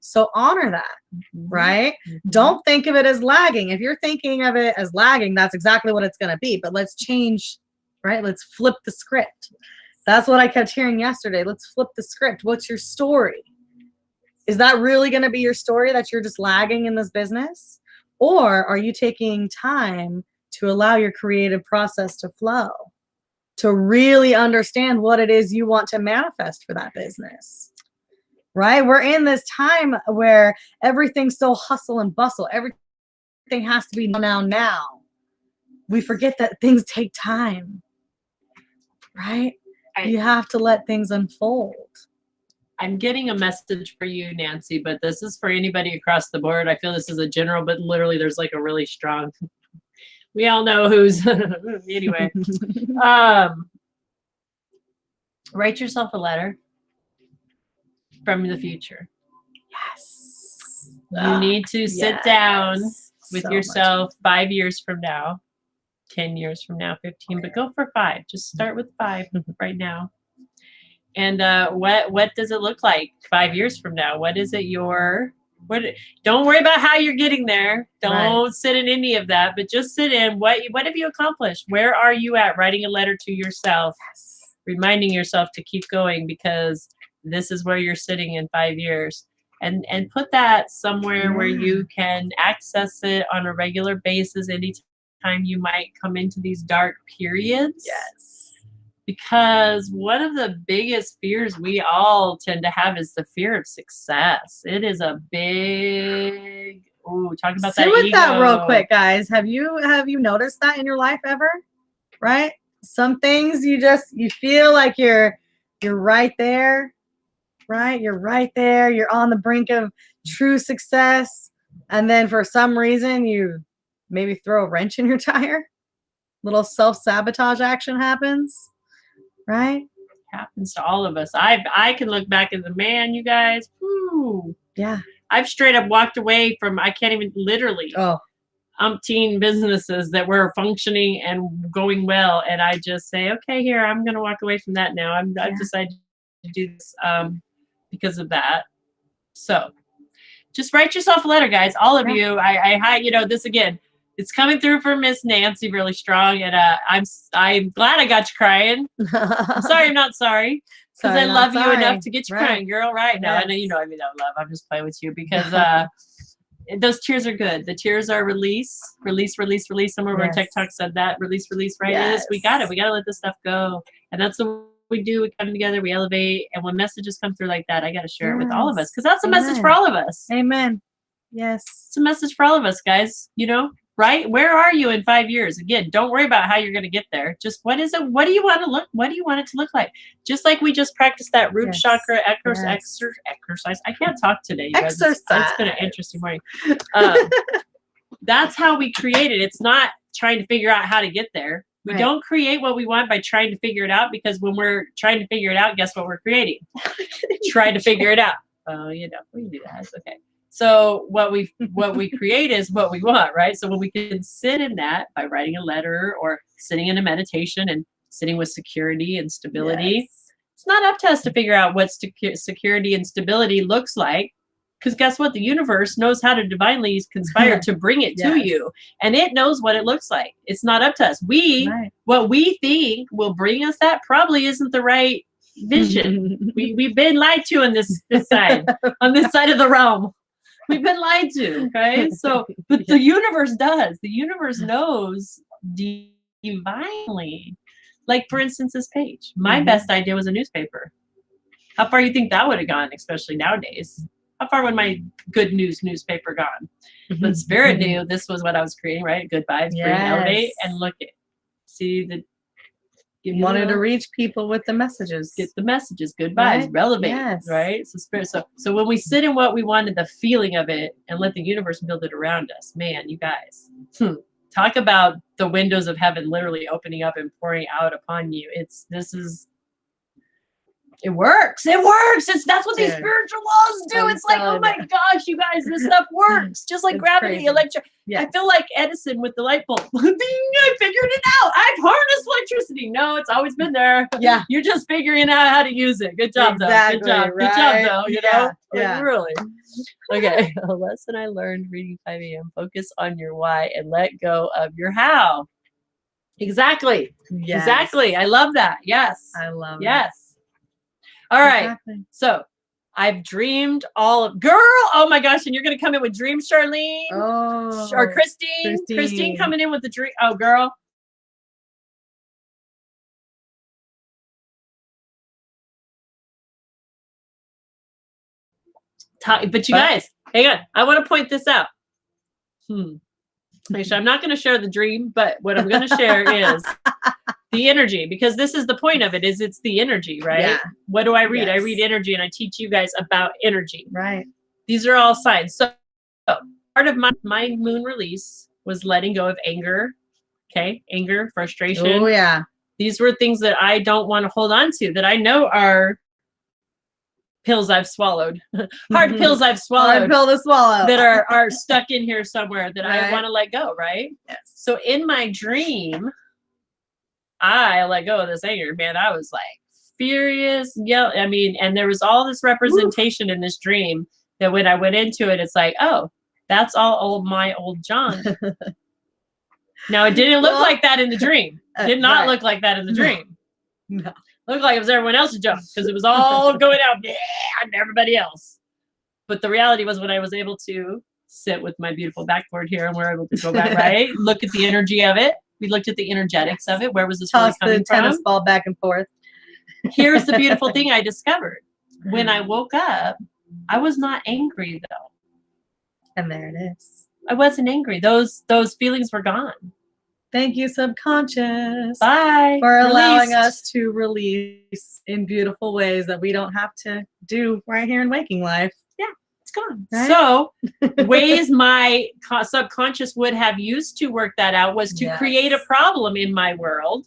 So honor that, right? Don't think of it as lagging. If you're thinking of it as lagging, that's exactly what it's going to be. But let's change, right? Let's flip the script. That's what I kept hearing yesterday. Let's flip the script. What's your story? Is that really going to be your story, that you're just lagging in this business? Or are you taking time to allow your creative process to flow, to really understand what it is you want to manifest for that business? Right? We're in this time where everything's so hustle and bustle. Everything has to be now. We forget that things take time, right? You have to let things unfold. I'm getting a message for you, Nancy, but this is for anybody across the board. I feel this is a general, but literally there's like a really strong, we all know who's, anyway. Write yourself a letter from the future. Yes. You need to sit down with yourself 5 years from now 10 years from now, 15, but go for 5. Just start with 5 right now. And what does it look like 5 years from now? What is it don't worry about how you're getting there. Don't sit in any of that, but just sit in what have you accomplished? Where are you at? Writing a letter to yourself, reminding yourself to keep going, because this is where you're sitting in 5 years. And put that somewhere where you can access it on a regular basis anytime you might come into these dark periods. Yes. Because one of the biggest fears we all tend to have is the fear of success. It is a big, talk about that ego. Sit with that real quick, guys. Have you noticed that in your life ever? Right? Some things you feel like you're right there, right? You're right there. You're on the brink of true success. And then for some reason you maybe throw a wrench in your tire. Little self-sabotage action happens. Right? Happens to all of us. I can look back as a man, you guys. Yeah. I've straight up walked away from, I can't even literally, umpteen businesses that were functioning and going well. And I just say, okay, here, I'm going to walk away from that now. I've decided to do this because of that. So just write yourself a letter, guys. All of you. This again. It's coming through for Miss Nancy really strong, and I'm glad I got you crying. I'm sorry, I'm not sorry, because I love you enough to get you crying, girl. Right now, I know you know I mean that love. I'm just playing with you because those tears are good. The tears are release. Somewhere where TikTok said that release. Right? Yes. We got it. We got to let this stuff go, and that's what we do. We come together, we elevate, and when messages come through like that, I got to share it with all of us because that's a message for all of us. Amen. Yes, it's a message for all of us, guys. Right? Where are you in 5 years? Again, don't worry about how you're going to get there. Just what is it? What do you want it to look like? Just like we just practiced that root chakra exercise. I can't talk today. You guys. It's been an interesting morning. That's how we create it. It's not trying to figure out how to get there. We don't create what we want by trying to figure it out, because when we're trying to figure it out, guess what we're creating? Try to figure it out. Oh, we can do that. It's okay. So what we create is what we want, right? So when we can sit in that by writing a letter or sitting in a meditation and sitting with security and stability, it's not up to us to figure out what security and stability looks like, because guess what? The universe knows how to divinely conspire to bring it to you, and it knows what it looks like. It's not up to us. What we think will bring us that probably isn't the right vision. We've been lied to on this side, on this side of the realm. We've been lied to, okay? So, but the universe does. The universe knows divinely. Like, for instance, this page. My best idea was a newspaper. How far you think that would have gone, especially nowadays? How far would my good news newspaper gone? But Spirit knew this was what I was creating, right? Good vibes, bring, elevate, and look at. See the. Wanted to reach people with the messages. Get the messages, good vibes, relevate, right? So Spirit. So when we sit in what we wanted, the feeling of it, and let the universe build it around us, man, you guys, talk about the windows of heaven literally opening up and pouring out upon you. It works. That's what these spiritual laws do. It's like, oh my gosh, you guys, this stuff works. Just like gravity, electric. I feel like Edison with the light bulb. Ding, I figured it out. I've harnessed electricity. No, it's always been there. Yeah. You're just figuring out how to use it. Good job, though. Good job. Right? Good job, though. Like, really. Okay. A lesson I learned reading 5 a.m. Focus on your why and let go of your how. Exactly. Yes. Exactly. I love that. Yes. I love it. Yes. All right. So I've dreamed girl. Oh my gosh. And you're going to come in with dreams, Charlene. Oh. Or Christine. Christine coming in with the dream. Oh, girl. But you guys, hang on. I want to point this out. Actually, I'm not going to share the dream, but what I'm going to share is the energy, because this is the point of it, is it's the energy, right? Yeah. What do I read? I read energy, and I teach you guys about energy. Right. These are all signs. So part of my moon release was letting go of anger. Okay. Anger, frustration. Oh, yeah. These were things that I don't want to hold on to, that I know are pills I've swallowed, hard pills I've swallowed, hard pill to swallow that are stuck in here somewhere that I want to let go, right? Yes. So in my dream, I let go of this anger, man. I was like furious, I mean, and there was all this representation in this dream that when I went into it, it's like, oh, that's all my old John. Now it didn't look like that in the dream. Did not look like that in the dream. No. Looked like it was everyone else's John because it was all going out, and everybody else. But the reality was when I was able to sit with my beautiful backboard here and we're able to go back, right? Look at the energy of it. We looked at the energetics of it. Where was this really coming the tennis from? ball back and forth. Here's the beautiful thing I discovered. When I woke up, I was not angry though. And there it is. I wasn't angry. Those feelings were gone. Thank you, subconscious. Bye. For allowing us to release in beautiful ways that we don't have to do right here in waking life. Yeah, it's gone. Right? So ways my subconscious would have used to work that out was to create a problem in my world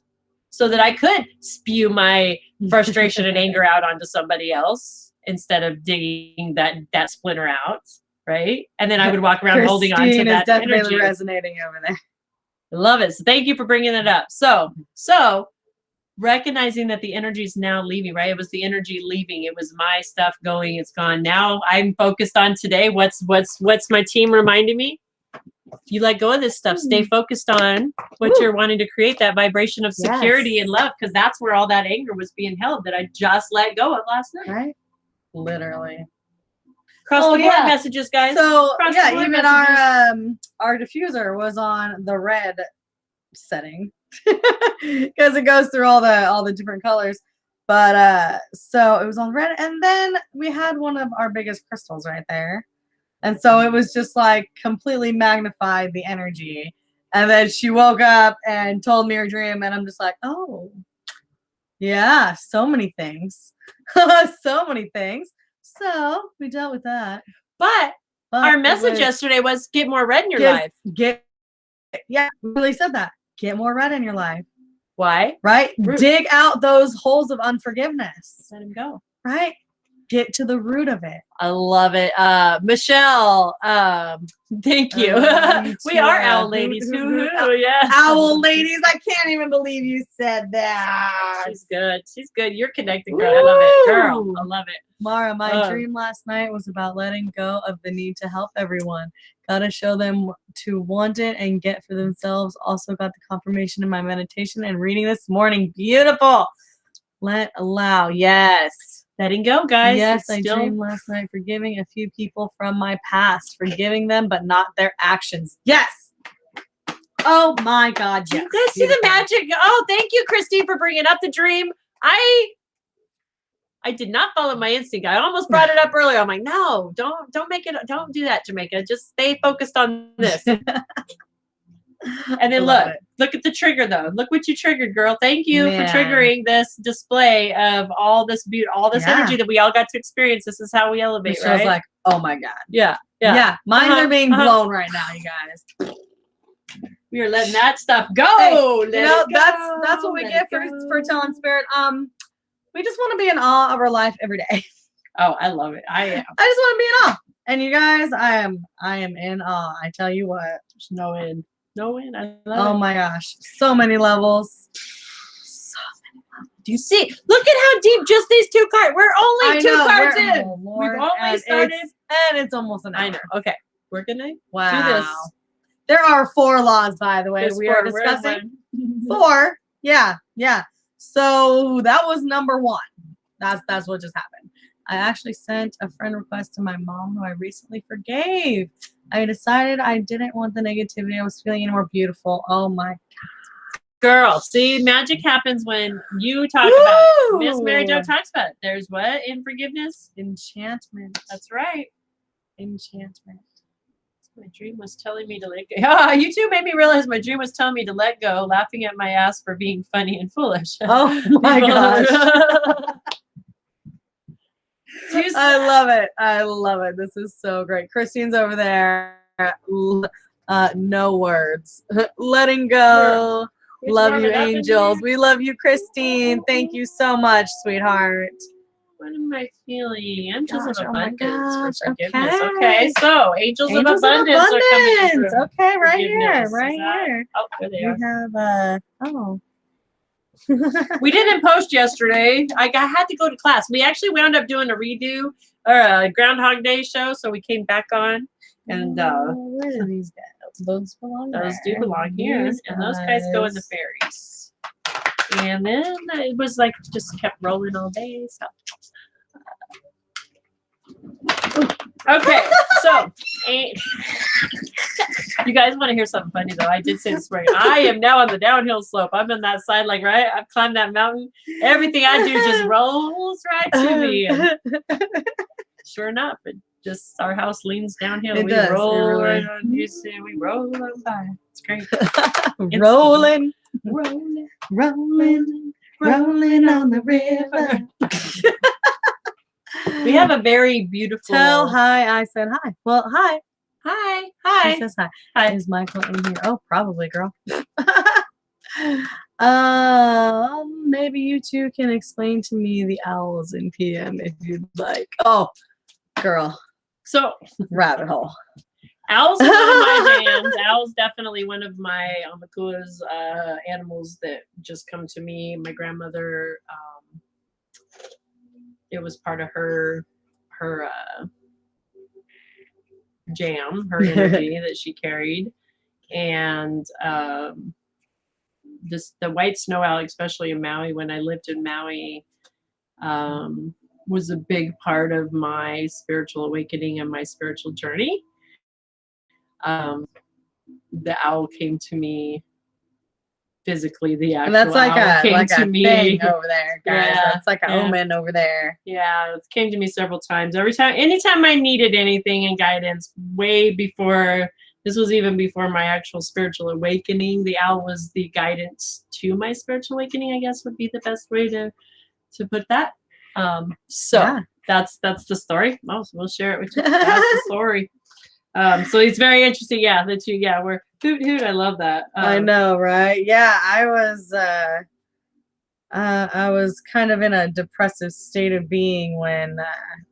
so that I could spew my frustration and anger out onto somebody else instead of digging that splinter out, right? And then I would walk around holding on to that definitely energy. Resonating over there. I love it. So thank you for bringing it up. So recognizing that the energy is now leaving, right? It was the energy leaving. It was my stuff going. It's gone. Now I'm focused on today. What's my team reminding me? You let go of this stuff. Stay focused on what you're wanting to create, that vibration of security and love, because that's where all that anger was being held that I just let go of last night. Right? Literally. Cross the board messages, guys. So even messages. Our diffuser was on the red setting because it goes through all the different colors. But so it was on red, and then we had one of our biggest crystals right there. And so it was just like completely magnified the energy. And then she woke up and told me her dream, and I'm just like, oh, yeah, so many things. So many things. So we dealt with that. But our message yesterday was get more red in your life. We really said that. Get more red in your life. Why? Right? Dig out those holes of unforgiveness. Let him go. Right? Get to the root of it. I love it. Michelle, thank you. We are owl ladies. Yes. Owl ladies. I can't even believe you said that. She's good. She's good. You're connected, girl. I love it. Girl, I love it. Mara, my dream last night was about letting go of the need to help everyone. Gotta show them to want it and get for themselves. Also got the confirmation in my meditation and reading this morning. Beautiful. Allow. Yes. Letting go, guys. Yes, I dreamed last night forgiving a few people from my past, forgiving them, but not their actions. Yes. Oh my God. Yes. You guys see the magic? Oh, thank you, Christine, for bringing up the dream. I did not follow my instinct. I almost brought it up earlier. I'm like, no, don't don't do that, Jamaica. Just stay focused on this. And then look at the trigger though. Look what you triggered, girl. Thank you for triggering this display of all this beauty, all this energy that we all got to experience. This is how we elevate, right? Michelle's like, oh my God. Yeah. Mine are being blown right now, you guys. We are letting that stuff go. Hey, that's what we get for telling spirit. We just want to be in awe of our life every day. Oh, I love it. I am. I just want to be in awe. And you guys, I am in awe. I tell you what. There's no end. No end. I love it. Oh my gosh. So many levels. Do you see? Look at how deep just these two cards. We're only two cards in. Oh Lord, we've only started. And it's almost an hour. I know. Okay. We're going to do this. There are 4 laws, by the way. We are discussing 4. Yeah. So that was number 1. That's what just happened. I actually sent a friend request to my mom who I recently forgave. I decided I didn't want the negativity I was feeling anymore. Beautiful. Oh my God. Girl, see, magic happens when you talk about it. Miss Mary Jo talks about it. There's what in forgiveness? Enchantment. That's right. Enchantment. My dream was telling me to let go. Oh, you two made me realize my dream was telling me to let go, laughing at my ass for being funny and foolish. Oh my gosh. I love it. I love it. This is so great. Christine's over there. No words. Letting go. Love you, angels. We love you, Christine. Thank you so much, sweetheart. What am I feeling? Angels Gosh, of oh my abundance for gosh, forgiveness. okay. Okay, so angels of Angels of abundance are coming in abundance. for Okay, right here, forgiveness. right Is that- here. Oh, there they We are. have oh. We didn't post yesterday. I had to go to class. We actually wound up doing a redo or a Groundhog Day show, so we came back on. And where do these go? Those belong those there. do belong here, These and those guys go in the fairies. And then it was like just kept rolling all day. So. Okay, so you guys want to hear something funny though? I did say this morning. I am now on the downhill slope. I'm on that side, like right. I've climbed that mountain. Everything I do just rolls right to me. And sure enough, it just our house leans downhill. It We does. roll It really- right on. You see, we roll on by. It's great. rolling, Rolling, rolling, rolling on the river. We have a very beautiful. Tell hi. I said hi. Well, hi. Hi, hi. She says hi. Hi. Is Michael in here? Oh, probably, girl. Maybe you two can explain to me the owls in PM if you'd like. Oh, girl. So Rabbit hole. owls is one of my jams. Owls definitely one of my Amakua's animals that just come to me. My grandmother, it was part of her jam, her energy that she carried. And the white snow owl, especially in Maui, when I lived in Maui, was a big part of my spiritual awakening and my spiritual journey. The owl came to me physically. The actual And that's like owl came a to me. thing over there, guys. Yeah, That's like an yeah. omen over there. Yeah, it came to me several times. Anytime I needed anything and guidance, way before, this was even before my actual spiritual awakening, the owl was the guidance to my spiritual awakening, I guess would be the best way to put that. Yeah. That's the story. We'll share it with you. That's the story. So it's very interesting. Yeah, we're hoot hoot. I love that. I know, right? Yeah, I was kind of in a depressive state of being when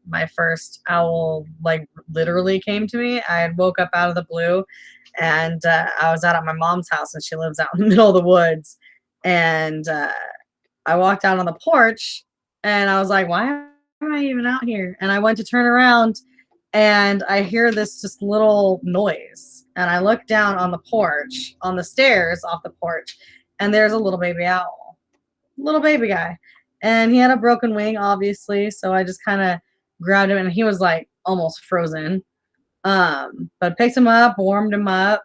my first owl like literally came to me. I had woke up out of the blue, and I was out at my mom's house, and she lives out in the middle of the woods. And I walked out on the porch, and I was like, "Why am I even out here?" And I went to turn around, and I hear this just little noise, and I look down on the porch, on the stairs off the porch, and there's a little baby owl. Little baby guy, and he had a broken wing, obviously, so I just kind of grabbed him, and he was like almost frozen, but picked him up, warmed him up.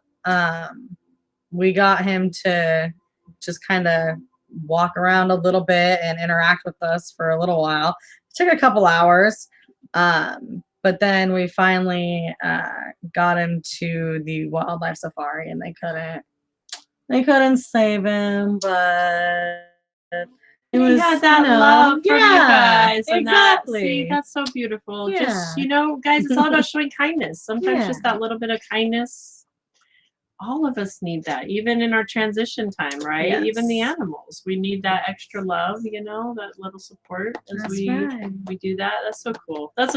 We got him to just kind of walk around a little bit and interact with us for a little while. It took a couple hours, but then we finally got him to the wildlife safari, and they couldn't save him, but it was had that love from you guys. And exactly. That's so beautiful. Yeah. Just, guys, it's all about showing kindness. Sometimes just that little bit of kindness. All of us need that, even in our transition time, right? Yes. Even the animals. We need that extra love, that little support as we do that. That's so cool. That's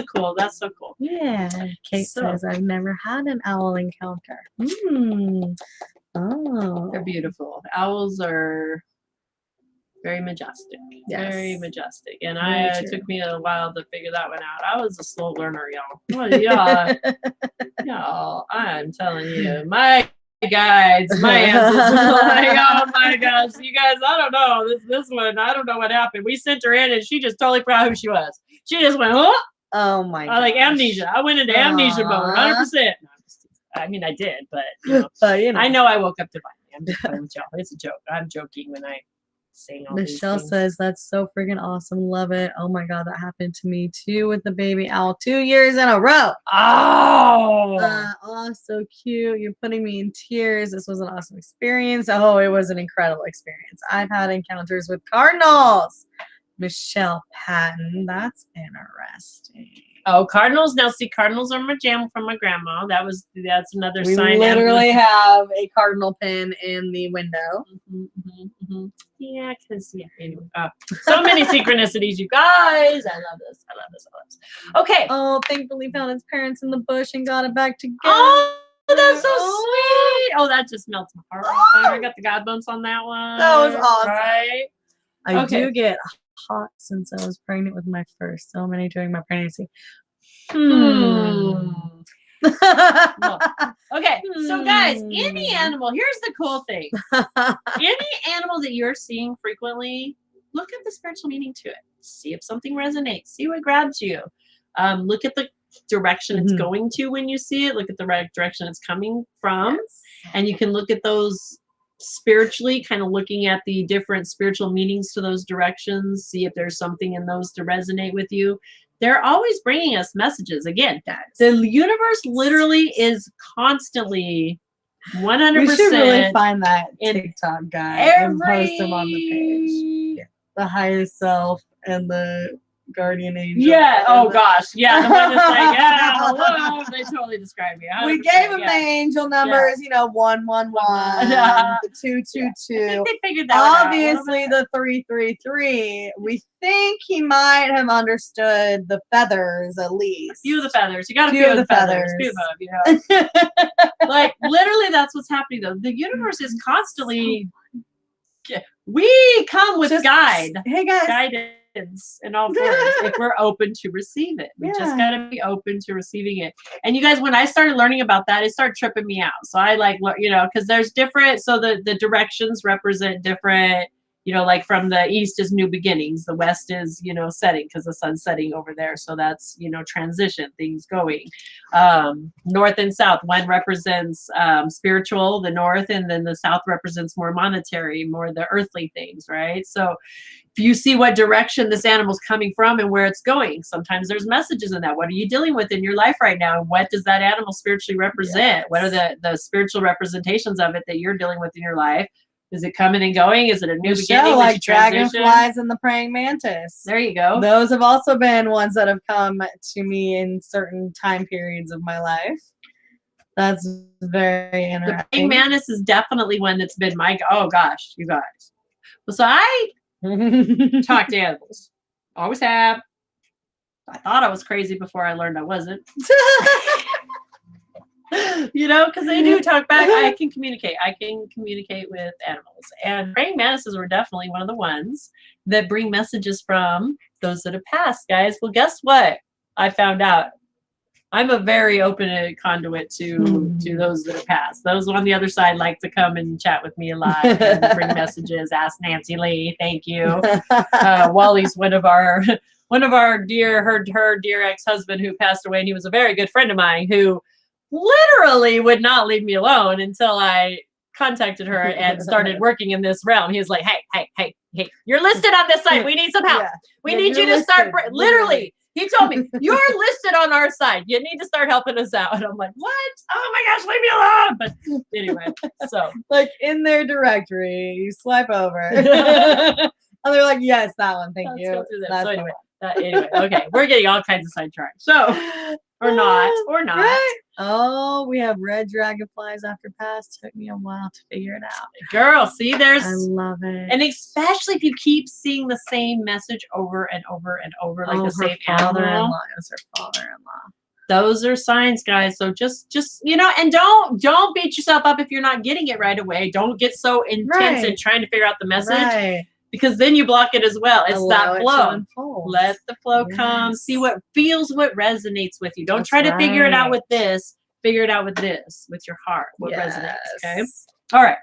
so cool. Yeah. Kate says, I've never had an owl encounter. Oh. They're beautiful. Owls are very majestic. Yes. Very majestic. And Very it true. took me a while to figure that one out. I was a slow learner, y'all. Well, y'all, I'm telling you, my guides, my ancestors were like, oh my gosh, you guys, I don't know. This one, I don't know what happened. We sent her in and she just totally forgot who she was. She just went, huh? Oh my god. Like amnesia. I went into amnesia mode, 100%. No, I mean, I did, but I know I woke up divinely. I'm just playing with y'all. It's a joke. I'm joking when I saying all Michelle these things. says that's so freaking awesome. Love it. Oh my god, that happened to me too with the baby owl 2 years in a row. Oh, so cute. You're putting me in tears. This was an awesome experience. Oh, it was an incredible experience. I've had encounters with cardinals. Michelle Patton. That's interesting. Oh, cardinals. Now, see, cardinals are my jam from my grandma. That's another We sign. literally have a cardinal pin in the window. Yeah, because, anyway. So many synchronicities, you guys. I love this. I love this. Okay. Oh, thankfully found his parents in the bush and got it back together. Oh, that's so sweet. Oh, that just melts my heart. I got the God bumps on that one. That was awesome. Right? I do get hot since I was pregnant with my first. So many during my pregnancy. Okay, so guys, any animal, here's the cool thing. Any animal that you're seeing frequently, look at the spiritual meaning to it. See if something resonates. See what grabs you. Look at the direction it's going to when you see it. Look at the right direction it's coming from. Yes. And you can look at those spiritually, kind of looking at the different spiritual meanings to those directions. See if there's something in those to resonate with you. They're always bringing us messages. Again, the universe literally is constantly 100%. We should really find that TikTok guy and post him on the page. The higher self and the guardian angel. Yeah. Oh gosh. Yeah. The one that's like, yeah, hello. They totally describe me. We gave him the angel numbers. 111, the 222. I think they figured that out. Obviously, the 333. We think he might have understood the feathers at least. A few of the feathers. You got a few of the feathers. Few of them, Like literally, that's what's happening though. The universe is constantly. We come with guide. Hey guys. Guidance in all forms if we're open to receive it. We just gotta be open to receiving it. And you guys, when I started learning about that, it started tripping me out. So I because there's different. So the directions represent different. Like from the east is new beginnings. The west is setting because the sun's setting over there. So that's transition, things going. North and south. One represents spiritual, the north, and then the south represents more monetary, more the earthly things, right? So if you see what direction this animal's coming from and where it's going, sometimes there's messages in that. What are you dealing with in your life right now? What does that animal spiritually represent? Yes. What are the spiritual representations of it that you're dealing with in your life? Is it coming and going? Is it a new beginning? Like dragonflies and the praying mantis. There you go. Those have also been ones that have come to me in certain time periods of my life. That's very interesting. The praying mantis is definitely one that's been oh gosh, you guys. Well, so I talk to animals. Always have. I thought I was crazy before I learned I wasn't. Because they do talk back. I can communicate. I can communicate with animals. And praying mantises were definitely one of the ones that bring messages from those that have passed, guys. Well, guess what? I found out. I'm a very open conduit to those that have passed. Those on the other side like to come and chat with me a lot and bring messages. Ask Nancy Lee. Thank you. Wally's one of our dear, her dear ex-husband who passed away. And he was a very good friend of mine who literally would not leave me alone until I contacted her and started working in this realm. He was like, hey, you're listed on this site. We need some help. We need you to start. Literally, he told me, you're listed on our site. You need to start helping us out. And I'm like, what? Oh my gosh, leave me alone. But anyway, so. Like in their directory, you swipe over. And they're like, yes, that one. Thank you. Go through that. So anyway, okay. We're getting all kinds of sidetracked. So, or not. Right. Oh, we have red dragonflies after pass. Took me a while to figure it out. Girl, see, I love it. And especially if you keep seeing the same message over and over and over, like the same father-in-law. It was her father-in-law. Those are signs, guys. So just and don't beat yourself up if you're not getting it right away. Don't get so intense in trying to figure out the message. Right. Because then you block it as well. It's that flow. Let the flow come. See what resonates with you. Don't try to figure it out with this. Figure it out with this, with your heart. What resonates, okay? All right.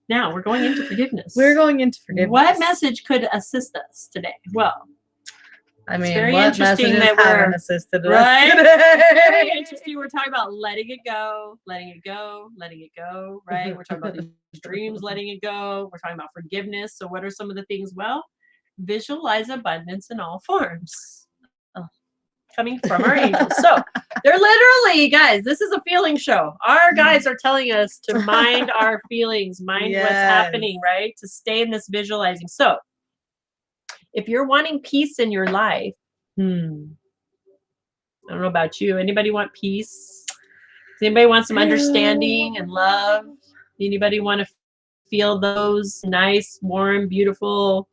Now we're going into forgiveness. What message could assist us today? Well, I mean, it's very what interesting that we're assisted us right. today? It's very interesting. We're talking about letting it go, letting it go, letting it go. Right? We're talking about these dreams, letting it go. We're talking about forgiveness. So, what are some of the things? Well, visualize abundance in all forms, coming from our angels. So, they're literally, guys. This is a feeling show. Our guides are telling us to mind our feelings, mind what's happening, right? To stay in this visualizing. So, if you're wanting peace in your life, I don't know about you. Anybody want peace? Does anybody want some understanding and love? Anybody want to feel those nice, warm, beautiful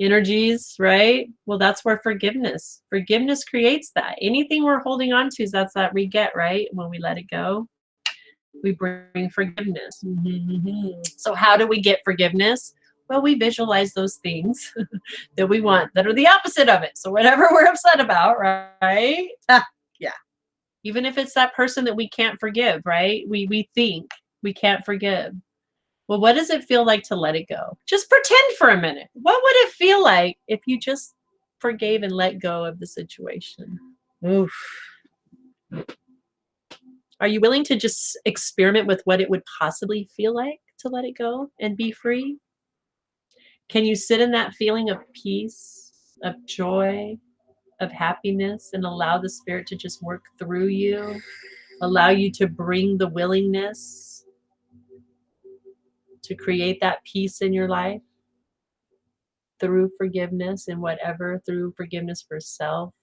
energies, right? Well, that's where forgiveness creates that. Anything we're holding on to, that's that we get, right? When we let it go, we bring forgiveness. So how do we get forgiveness? Well, we visualize those things that we want that are the opposite of it. So whatever we're upset about, right? Yeah. Even if it's that person that we can't forgive, right? We think we can't forgive. Well, what does it feel like to let it go? Just pretend for a minute. What would it feel like if you just forgave and let go of the situation? Oof. Are you willing to just experiment with what it would possibly feel like to let it go and be free? Can you sit in that feeling of peace, of joy, of happiness, and allow the spirit to just work through you? Allow you to bring the willingness to create that peace in your life through forgiveness and whatever, through forgiveness for self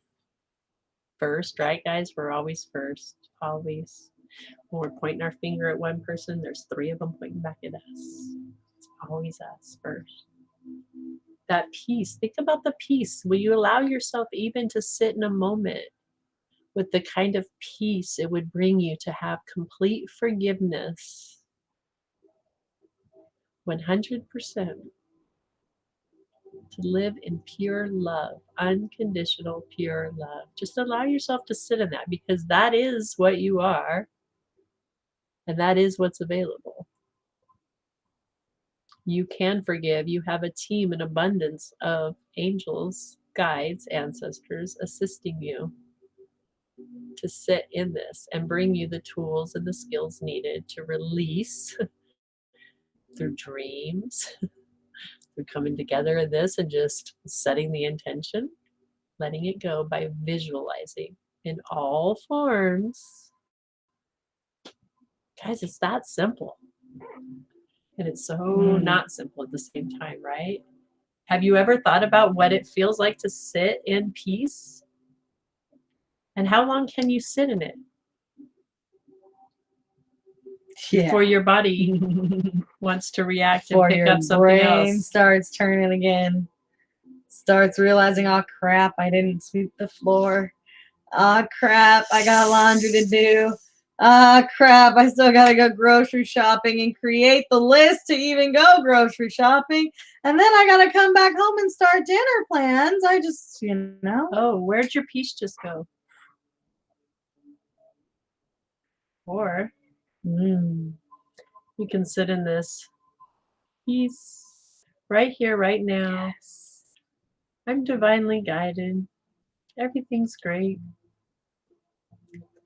first, right, guys? We're always first, always. When we're pointing our finger at one person, there's 3 of them pointing back at us. It's always us first. That peace, think about the peace. Will you allow yourself even to sit in a moment with the kind of peace it would bring you to have complete forgiveness? 100%. To live in pure love, unconditional pure love. Just allow yourself to sit in that, because that is what you are, and that is what's available. You can forgive. You have a team, an abundance of angels, guides, ancestors assisting you to sit in this and bring you the tools and the skills needed to release through dreams, through coming together in this and just setting the intention, letting it go by visualizing in all forms. Guys, it's that simple. And it's so not simple at the same time, right? Have you ever thought about what it feels like to sit in peace? And how long can you sit in it? Before your body wants to react Before and pick your up something brain else. starts turning again. Starts realizing, oh crap, I didn't sweep the floor. Oh crap, I got laundry to do. Oh crap, I still gotta go grocery shopping and create the list to even go grocery shopping. And then I gotta come back home and start dinner plans. I just, Oh, where'd your peace just go? Or you can sit in this peace right here, right now. Yes. I'm divinely guided. Everything's great.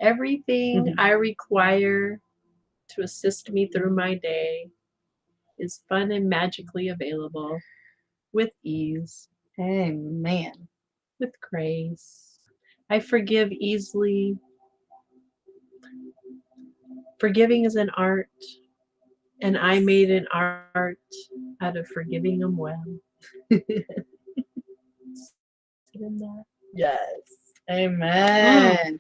Everything I require to assist me through my day is fun and magically available with ease. Amen. With grace. I forgive easily. Forgiving is an art, and I made an art out of forgiving them well. Yes. Amen.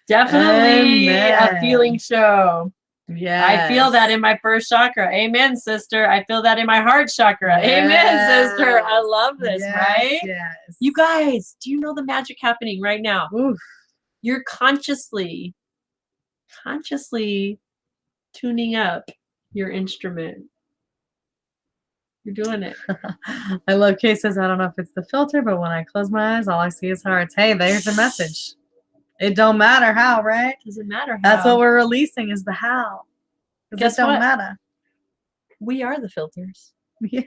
Definitely a feeling show. Yeah. I feel that in my first chakra. Amen, sister. I feel that in my heart chakra. Amen, sister. I love this, right? Yes. You guys, do you know the magic happening right now? Oof. You're consciously tuning up your instrument. You're doing it. I love Kay says, I don't know if it's the filter, but when I close my eyes, all I see is hearts. Hey, there's a message. It don't matter how, right? Doesn't matter how. That's what we're releasing is the how. Guess it don't what? matter. We are the filters. Yeah.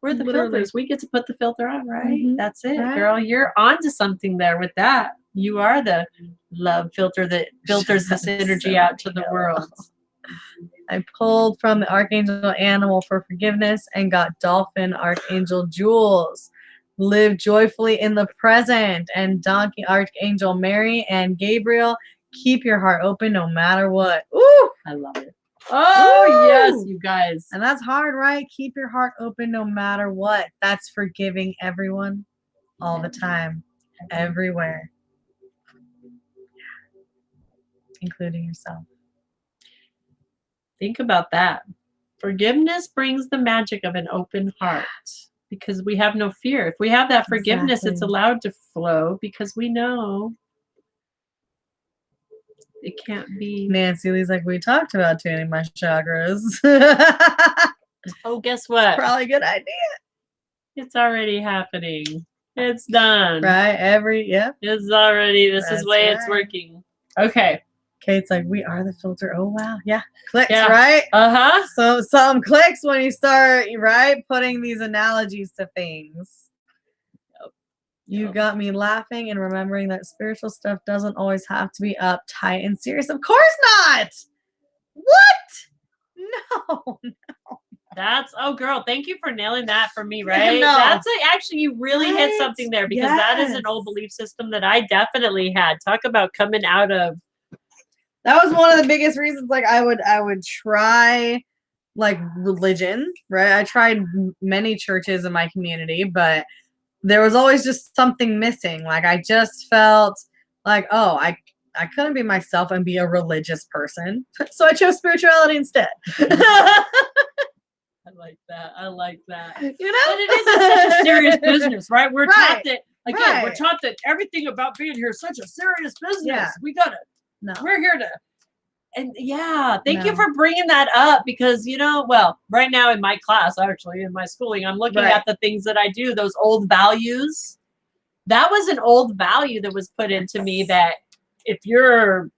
We're the Literally. filters. We get to put the filter on, right? Mhm. That's it, Right. girl. You're onto something there with that. You are the love filter that filters this energy out to the world. I pulled from the Archangel Animal for forgiveness and got Dolphin Archangel Jules. Live joyfully in the present. And Donkey Archangel Mary and Gabriel, keep your heart open no matter what. Ooh! I love it. Oh, Ooh! yes, you guys. And that's hard, right? Keep your heart open no matter what. That's forgiving everyone all the time. Everywhere. Including yourself. Think about that. Forgiveness brings the magic of an open heart because we have no fear. If we have that forgiveness, it's allowed to flow because we know it can't be. Nancy Lee's like, we talked about tuning my chakras. Oh, guess what? Probably a good idea. It's already happening. It's done. Right? It's already, this is the way it's working. Okay. Kate's like, we are the filter. Oh, wow. Yeah. Clicks, Yeah. right? Uh-huh. So some clicks when you start, right, putting these analogies to things. Yep. You got me laughing and remembering that spiritual stuff doesn't always have to be uptight and serious. Of course not. What? No. That's, oh girl, thank you for nailing that for me, right? No. That's actually, you really hit something there because that is an old belief system that I definitely had. Talk about coming out of. That was one of the biggest reasons, like, I would try, like, religion, right? I tried many churches in my community, but there was always just something missing. Like, I just felt like, oh, I couldn't be myself and be a religious person. So I chose spirituality instead. I like that. I like that. You know? But it is such a serious business, right? We're taught that, again, we're Right. taught that everything about being here is such a serious business. Yeah. We gotta, No. we're here to, and yeah, thank you No. for bringing that up because, you know, well, right now in my class, actually, in my schooling, I'm looking Right. at the things that I do, those old values. That was an old value that was put into me that if you're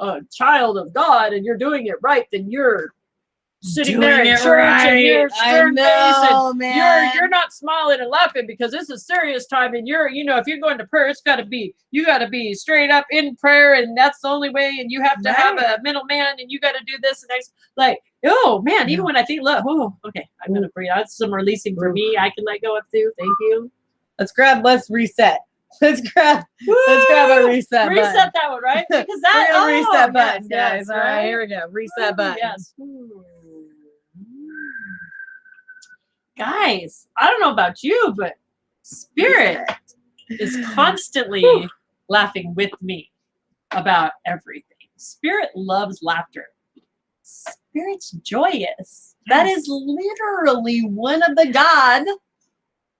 a child of God and you're doing it right, then you're sitting there in church and you're stern face and you're not smiling and laughing because this is serious time and you're, you know, if you're going to prayer, it's gotta be, you gotta be straight up in prayer and that's the only way and you have to have a middleman and you gotta do this and next, like, oh man, even when I think, look, oh, okay, I'm gonna breathe. That's some releasing for me. I can let go of too. Thank you. Let's reset. Let's grab a reset button. Reset that one, right? Because that reset button, guys. yes, All right, here we go. Reset button. Yes. Guys, I don't know about you, but Spirit is constantly laughing with me about everything. Spirit loves laughter. Spirit's joyous. That is literally one of the God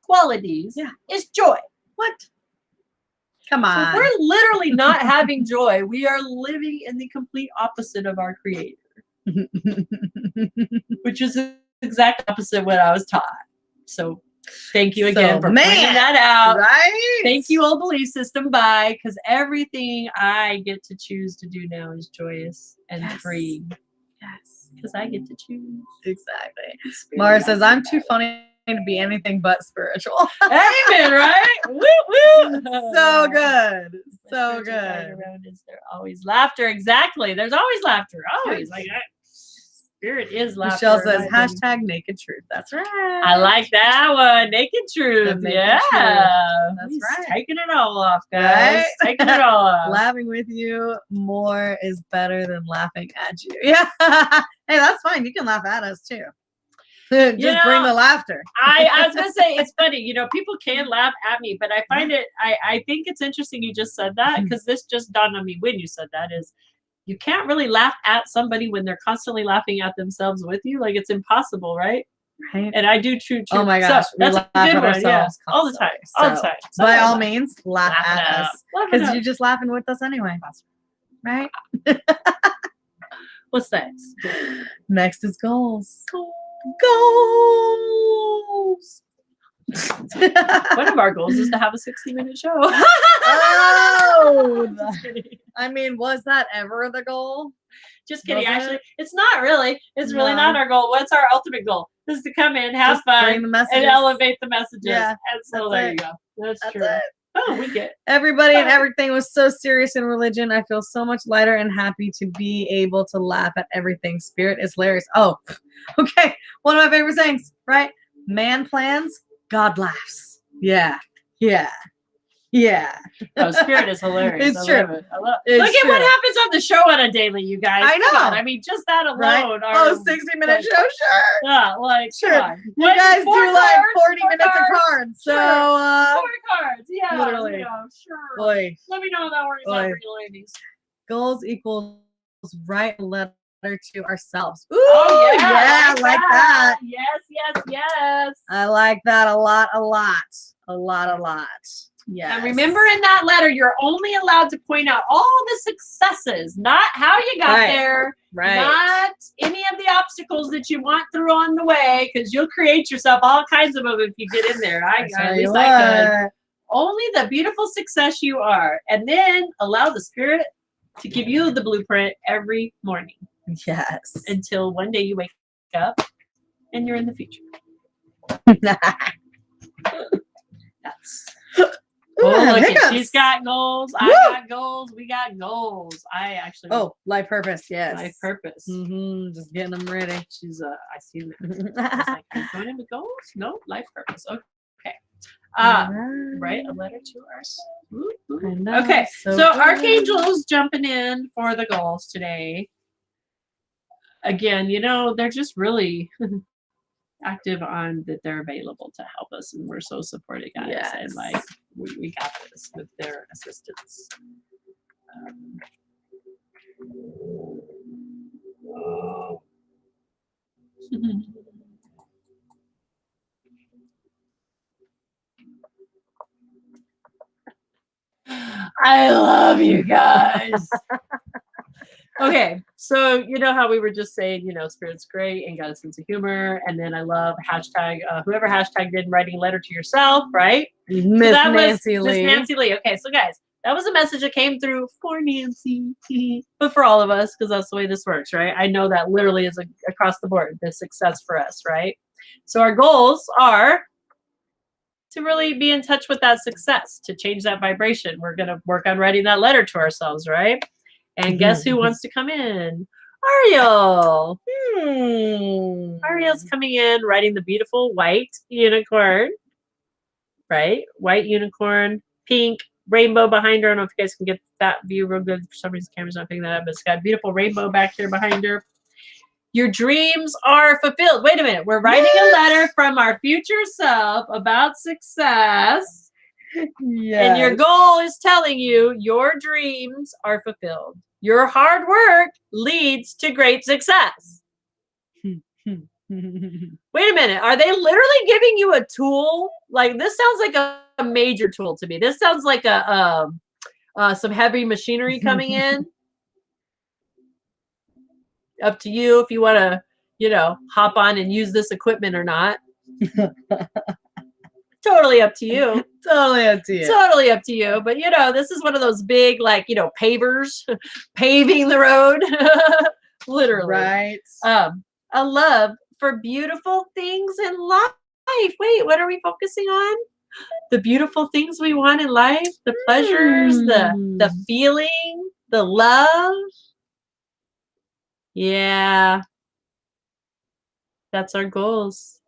qualities. Yeah. Is joy. What? Come on. So if we're literally not having joy, we are living in the complete opposite of our Creator, which is the exact opposite of what I was taught. So thank you again for pointing that out. Right? Thank you, old belief system. Bye. Because everything I get to choose to do now is joyous and free. Yes. Because I get to choose. Exactly. Mara says, I'm too funny to be anything but spiritual. Amen, right? Woo, woo. So good. So So good. good. Around is there always laughter? Exactly. There's always laughter. Always. Like Spirit is laughter. Michelle says, hashtag naked truth. That's right. I like that one. Naked truth. Naked yeah. truth. That's He's right. Taking it all off, guys. Right? Taking it all off. Laughing with you more is better than laughing at you. Yeah. Hey, that's fine. You can laugh at us too. Just bring the laughter. I was gonna say it's funny, you know, people can laugh at me, but I find it I think it's interesting you just said that because this just dawned on me when you said that is you can't really laugh at somebody when they're constantly laughing at themselves with you. Like it's impossible, right? Right. And I do true. Oh my gosh. So, that's a good one. Yeah. All the time. All the time. So by all means, laugh at us. Because you're just laughing with us anyway. Right? What's next? Next is goals. Goals. One of our goals is to have a 60-minute show. Oh, I mean, was that ever the goal? Just kidding. Actually, it's not really. It's really not our goal. What's our ultimate goal? Is to come in, have fun, and elevate the messages. Yeah, and so there you go. That's true. It. Oh, we get everybody and everything was so serious in religion. I feel so much lighter and happy to be able to laugh at everything. Spirit is hilarious. Oh, okay. One of my favorite sayings, right? Man plans, God laughs. Yeah. Yeah. Yeah. Oh, Spirit is hilarious. It's I true. love it. I love It's Look at true. what happens on the show on a daily, you guys. I Come know. on. I mean, just that alone. Right? Are, 60-minute like, show, sure. Yeah, like, Sure. come on. You guys Four do like cards, 40 four minutes cards, of cards. So, sure. 4 cards. Yeah. literally. You know, sure. boy, Let me know how that works out for you ladies. goals equals write a letter to ourselves. Ooh, Oh, yeah. I like that. Yes. I like that a lot. Yeah. And remember, in that letter, you're only allowed to point out all the successes, not how you got there, not any of the obstacles that you want through on the way, because you'll create yourself all kinds of them if you get in there. I could. Only the beautiful success you are, and then allow the Spirit to give you the blueprint every morning. Yes. Until one day you wake up and you're in the future. That's. Oh, look, she's got goals. I got goals. We got goals. I actually. Oh, life purpose. Yes. Life purpose. Just getting them ready. She's I see that. I was like, are you going into goals? No, life purpose. Okay. Write a letter to us. Okay. So Archangel's jumping in for the goals today. Again, they're just really active on that they're available to help us, and we're so supported, guys. Yes. And like we got this with their assistance. I love you guys. Okay, so you know how we were just saying, Spirit's great and got a sense of humor, and then I love hashtag whoever hashtagged in writing a letter to yourself, right? Miss Nancy Lee. Miss Nancy Lee. Okay, so guys, that was a message that came through for Nancy, but for all of us, because that's the way this works, right? I know that literally is across the board the success for us, right? So our goals are to really be in touch with that success, to change that vibration. We're gonna work on writing that letter to ourselves, right? And guess who wants to come in? Ariel. Ariel's coming in, writing the beautiful white unicorn, right? White unicorn, pink, rainbow behind her. I don't know if you guys can get that view real good. For some reason, the camera's not picking that up, but it's got a beautiful rainbow back here behind her. Your dreams are fulfilled. Wait a minute. We're writing a letter from our future self about success. Yes. And your goal is telling you your dreams are fulfilled. Your hard work leads to great success. Wait a minute. Are they literally giving you a tool? Like, this sounds like a major tool to me. This sounds like some heavy machinery coming in. Up to you if you want to, hop on and use this equipment or not. Totally up to you. Totally up to you. But, this is one of those big, pavers, paving the road. Literally. Right. A love for beautiful things in life. Wait, what are we focusing on? The beautiful things we want in life, the pleasures, the feeling, the love. Yeah. That's our goals.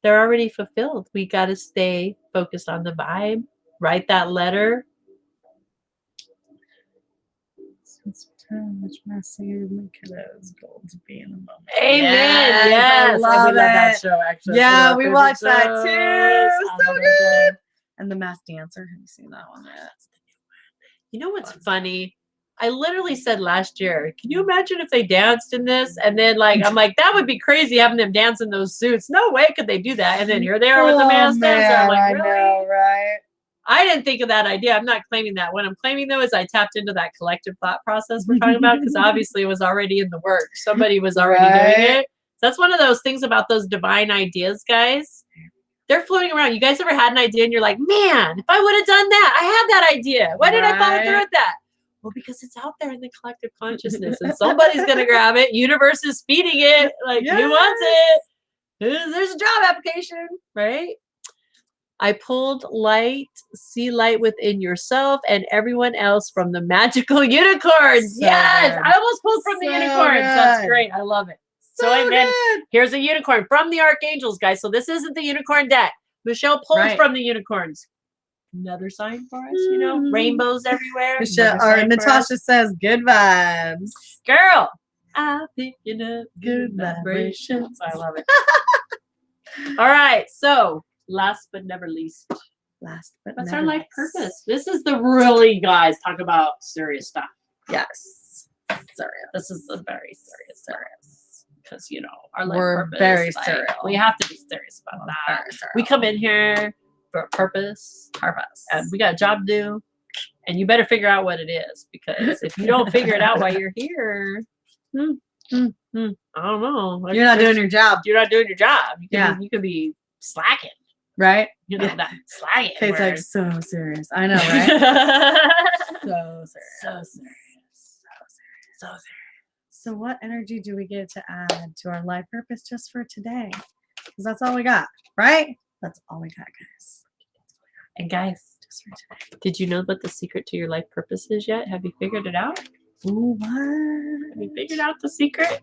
They're already fulfilled. We got to stay focused on the vibe. Write that letter. Which message kiddos goal to be in the moment. Amen. Yes. I love that show, actually. Yeah, we watched that too. So good. And The Masked Dancer. Have you seen that one yet? You know what's funny? I literally said last year, can you imagine if they danced in this? And then I'm like, that would be crazy having them dance in those suits. No way could they do that. And then here they are with the masked dancer. I'm like, really? I know, right? I didn't think of that idea. I'm not claiming that. What I'm claiming, though, is I tapped into that collective thought process we're talking about, because obviously it was already in the works. Somebody was already doing it. So that's one of those things about those divine ideas, guys. They're floating around. You guys ever had an idea and you're like, man, if I would have done that, I had that idea. Why did I follow through with that? Well, because it's out there in the collective consciousness and somebody's going to grab it. Universe is feeding it. Who wants it? There's a job application, right? I pulled light, see light within yourself and everyone else from the magical unicorns. Yes, I almost pulled from the unicorns. That's great. I love it. So amen. Here's a unicorn from the archangels, guys. So this isn't the unicorn deck. Michelle pulled from the unicorns. Another sign for us, you know, rainbows everywhere. Michelle, or Natasha says, good vibes. Girl, I'm picking up good vibrations. I love it. All right, so last but never least. What's our life purpose? This is the really, guys, talk about serious stuff. Yes. Serious. This is the very serious. Because, you know, our life We're purpose. very like, serious. We have to be serious about that. We come in here for a purpose. And we got a job to do. And you better figure out what it is. Because if you don't figure it out while you're here, I don't know. Like, you're not doing your job. You're not doing your job. You could be slacking. Right? You know, that slacking. Kate's like, so serious. I know, right? So serious. So serious. So what energy do we get to add to our life purpose just for today? Because that's all we got, right? That's all we got, guys. And guys, just for today. Did you know what the secret to your life purpose is yet? Have you figured it out? Ooh, what? Have you figured out the secret?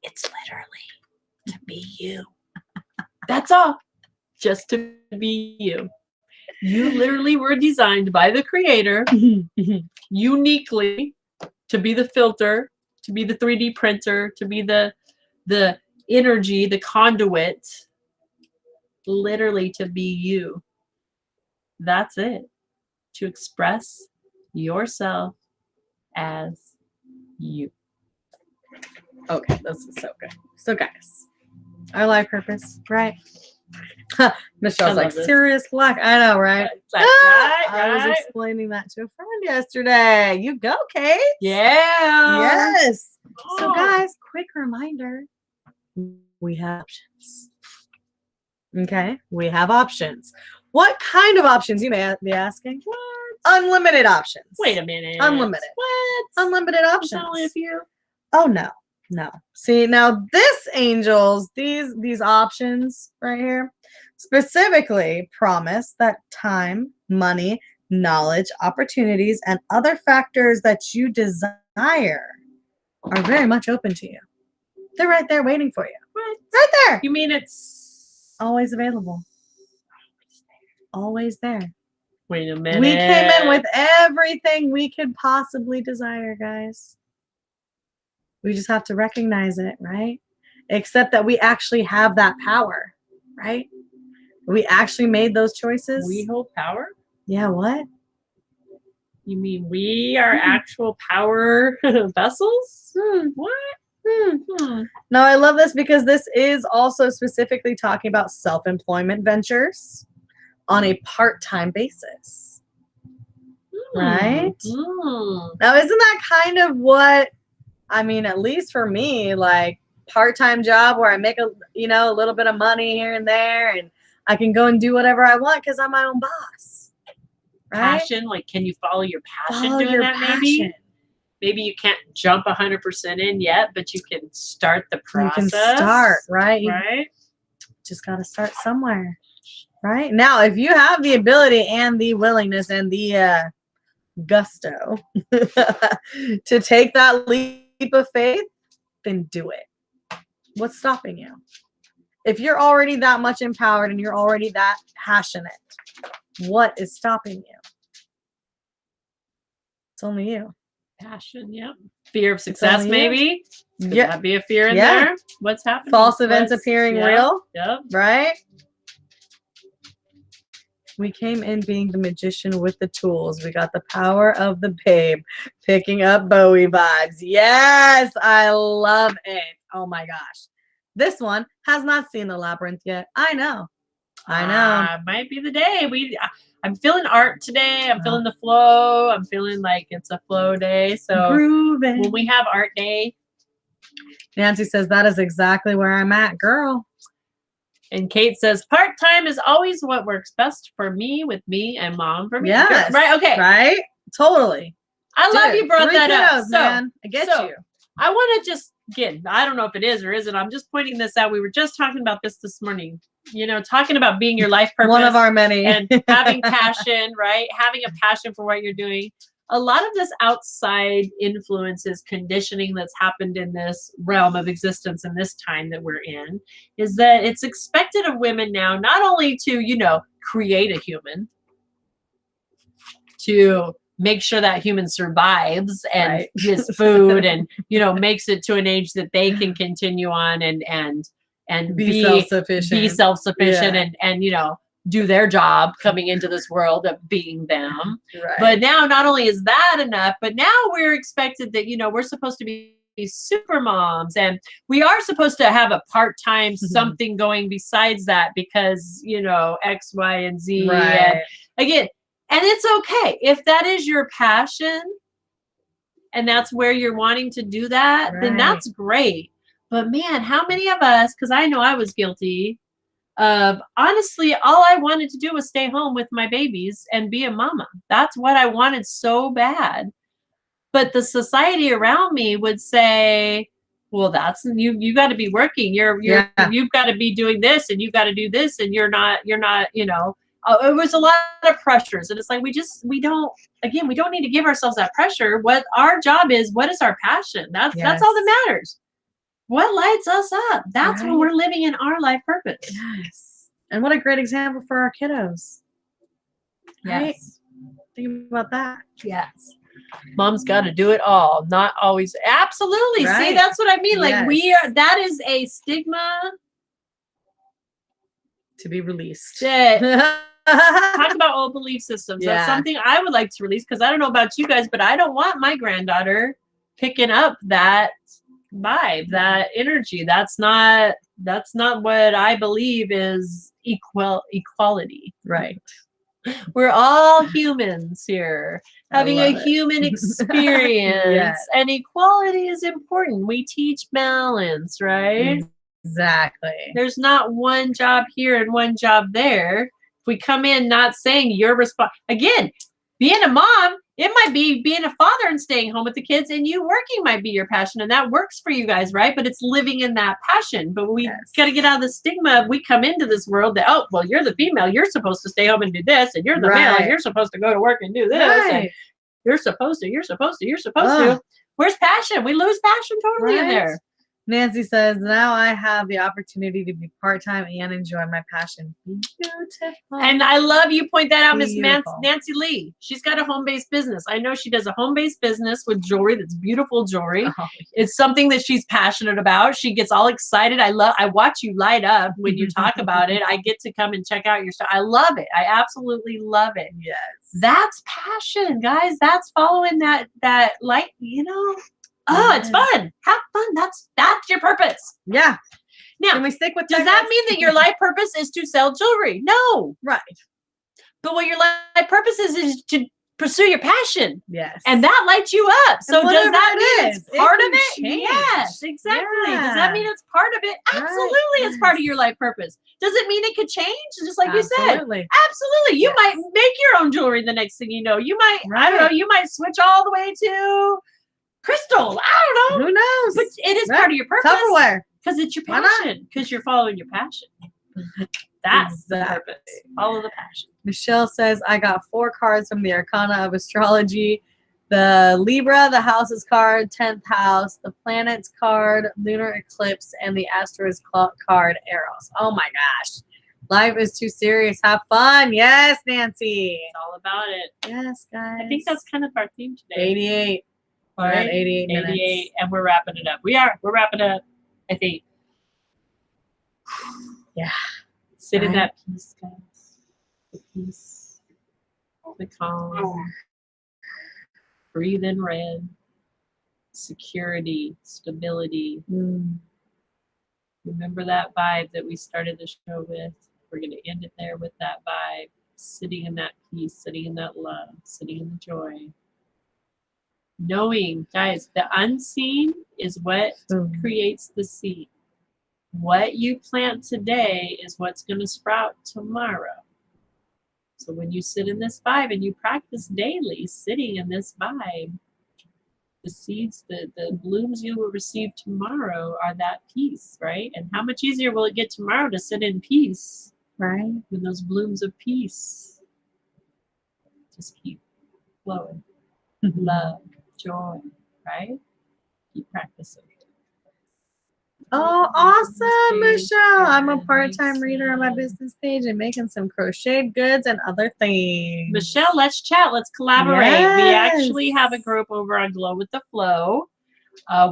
It's literally to be you. That's all. Just to be you. You literally were designed by the creator uniquely to be the filter, to be the 3D printer, to be the energy, the conduit, literally to be you. That's it. To express yourself as you. Okay, this is so good. So guys, our life purpose, right? Michelle's like, serious black. I know, right? I was explaining that to a friend yesterday. You go, Kate. Yeah. Yes. So guys, quick reminder. We have options. Okay? We have options. What kind of options, you may be asking? What? Unlimited options. Wait a minute. Unlimited. What? Unlimited options. There's only a few. Oh, no. No. See, now this, angels, these options right here specifically promise that time, money, knowledge, opportunities, and other factors that you desire are very much open to you. They're right there waiting for you. What? Right there. You mean it's always available. Always there. Wait a minute. We came in with everything we could possibly desire, guys. We just have to recognize it, right? Except that we actually have that power, right? We actually made those choices. We hold power? Yeah, what? You mean we are actual power vessels? What? No, I love this because this is also specifically talking about self-employment ventures on a part-time basis. Right? Now, isn't that kind of what, I mean, at least for me, like part-time job where I make a little bit of money here and there, and I can go and do whatever I want because I'm my own boss. Right? Passion, like, can you follow your passion doing that? Maybe you can't jump 100% in yet, but you can start the process. You can start, right? Right? Just got to start somewhere. Right? Now, if you have the ability and the willingness and the gusto to take that leap of faith, then do it. What's stopping you? If you're already that much empowered and you're already that passionate, what is stopping you? It's only you. Passion, yep. Fear of success, maybe. Could Yeah. that be a fear in there? What's happening? False events appearing real. Yep. Right? We came in being the magician with the tools. We got the power of the babe, picking up Bowie vibes. Yes, I love it. Oh my gosh. This one has not seen the labyrinth yet. I know. Might be the day. I'm feeling art today. I'm feeling the flow. I'm feeling like it's a flow day. So grooving. When we have art day. Nancy says that is exactly where I'm at, girl. And Kate says, part-time is always what works best for me, with me, and mom for me. Yes. Right? Okay. Right? Totally. I love you brought that up. Man. I get you. I want to just, again, I don't know if it is or isn't. I'm just pointing this out. We were just talking about this morning. You know, talking about being your life purpose. One of our many. And having passion, right? Having a passion for what you're doing. a lot of this outside influences, conditioning that's happened in this realm of existence in this time that we're in, is that it's expected of women now not only to, you know, create a human, to make sure that human survives and gets food and, you know, makes it to an age that they can continue on and be self-sufficient, and, you know, do their job coming into this world of being them. Right. But now not only is that enough, but now we're expected that, you know, we're supposed to be super moms, and we are supposed to have a part-time something going besides that because, you know, X, Y, and Z. Right. And again, and it's okay if that is your passion and that's where you're wanting to do that, then that's great. But man, how many of us, because I know I was guilty of, honestly, all I wanted to do was stay home with my babies and be a mama. That's what I wanted so bad. But the society around me would say, well, that's you got to be working. You've got to be doing this and you've got to do this and you're not, you know, it was a lot of pressures. And it's like, we don't need to give ourselves that pressure. What our job is, what is our passion? That's all that matters. What lights us up? That's when we're living in our life purpose. Yes. And what a great example for our kiddos. Right? Yes. Think about that. Yes. Mom's got to do it all. Not always. Absolutely. Right. See, that's what I mean. Like that is a stigma to be released. Talk about old belief systems. That's something I would like to release, because I don't know about you guys, but I don't want my granddaughter picking up that vibe, that energy. That's not what I believe is equality. Right. We're all humans here having a human experience, and equality is important. We teach balance, right? Exactly. There's not one job here and one job there. If we come in not saying you're responsible, again, being a mom, it might be being a father and staying home with the kids, and you working might be your passion, and that works for you guys, right? But it's living in that passion. But we got to get out of the stigma of, we come into this world that, oh, well, you're the female, you're supposed to stay home and do this, and you're the male, and you're supposed to go to work and do this, and you're supposed to. Where's passion? We lose passion totally in there. Nancy says, now I have the opportunity to be part-time and enjoy my passion. Beautiful. And I love you point that out, Miss Nancy Lee. She's got a home-based business. I know she does a home-based business with jewelry that's beautiful jewelry. It's something that she's passionate about. She gets all excited. I watch you light up when you talk about it. I get to come and check out your stuff. I love it. I absolutely love it. Yes. That's passion, guys. That's following that light, you know. Oh, it's fun. Have fun. That's your purpose. Yeah. Now, can we stick with does that mean that your life purpose is to sell jewelry? No. Right. But what your life purpose is to pursue your passion. Yes. And that lights you up. So does that mean it's part of it? Change. Yes, exactly. Yeah. Does that mean it's part of it? Absolutely, it's part of your life purpose. Does it mean it could change? Just like you said. Absolutely. You might make your own jewelry the next thing you know. You might, I don't know, you might switch all the way to crystal. I don't know. Who knows? But it is part of your purpose. Tupperware. Because it's your passion. Because you're following your passion. That's the purpose. Follow the passion. Michelle says, I got 4 cards from the Arcana of Astrology. The Libra, the houses card, 10th house, the planets card, lunar eclipse, and the Astros card, Eros. Oh my gosh. Life is too serious. Have fun. Yes, Nancy. It's all about it. Yes, guys. I think that's kind of our theme today. 88. All right. 88 minutes. 88, and we're wrapping it up. We're wrapping it up, I think. Yeah. Sit in that peace, guys. The peace. The calm. Breathe in red. Security. Stability. Remember that vibe that we started the show with. We're going to end it there with that vibe. Sitting in that peace. Sitting in that love. Sitting in the joy. Knowing, guys, the unseen is what creates the seed. What you plant today is what's going to sprout tomorrow. So when you sit in this vibe and you practice daily sitting in this vibe, the seeds, the blooms you will receive tomorrow are that peace, right? And how much easier will it get tomorrow to sit in peace? Right. When those blooms of peace just keep flowing. love, joy, right? Keep practicing. Oh, awesome, Michelle. I'm a part-time reader on my business page and making some crocheted goods and other things. Michelle, let's chat. Let's collaborate. Yes. We actually have a group over on Glow with the Flow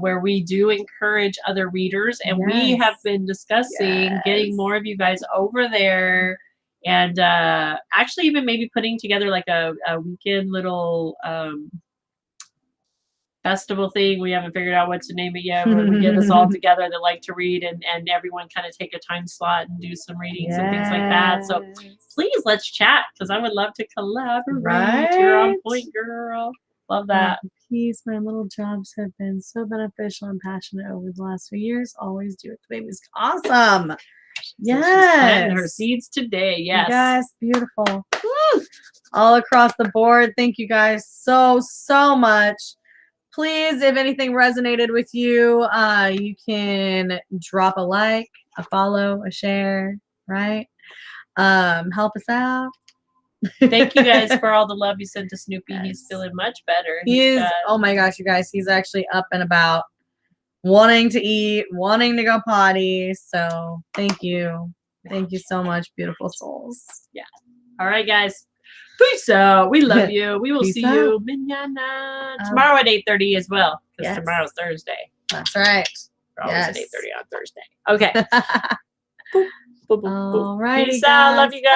where we do encourage other readers. And we have been discussing getting more of you guys over there and actually even maybe putting together like a weekend little festival thing. We haven't figured out what to name it yet, where we get us all together that like to read and everyone kind of take a time slot and do some readings and things like that. So please let's chat because I would love to collaborate. Right? You're on point, girl. Love that. Peace. My little jobs have been so beneficial and passionate over the last few years. Always do it. The baby's awesome. Yes. So she's planting her seeds today. Yes. Yes. Beautiful. Woo! All across the board. Thank you guys so much. Please, if anything resonated with you, you can drop a like, a follow, a share, right? Help us out. Thank you guys for all the love you sent to Snoopy. Yes. He's feeling much better. He is. Oh my gosh, you guys, he's actually up and about, wanting to eat, wanting to go potty. So thank you. Thank you so much, beautiful souls. Yeah. All right, guys. Peace out. We love you. We will see you mañana. Tomorrow at 8:30 as well. Because tomorrow's Thursday. That's right. We're always at 8:30 on Thursday. Okay. Boop, boop, boop, boop. All right. Peace out. Love you guys.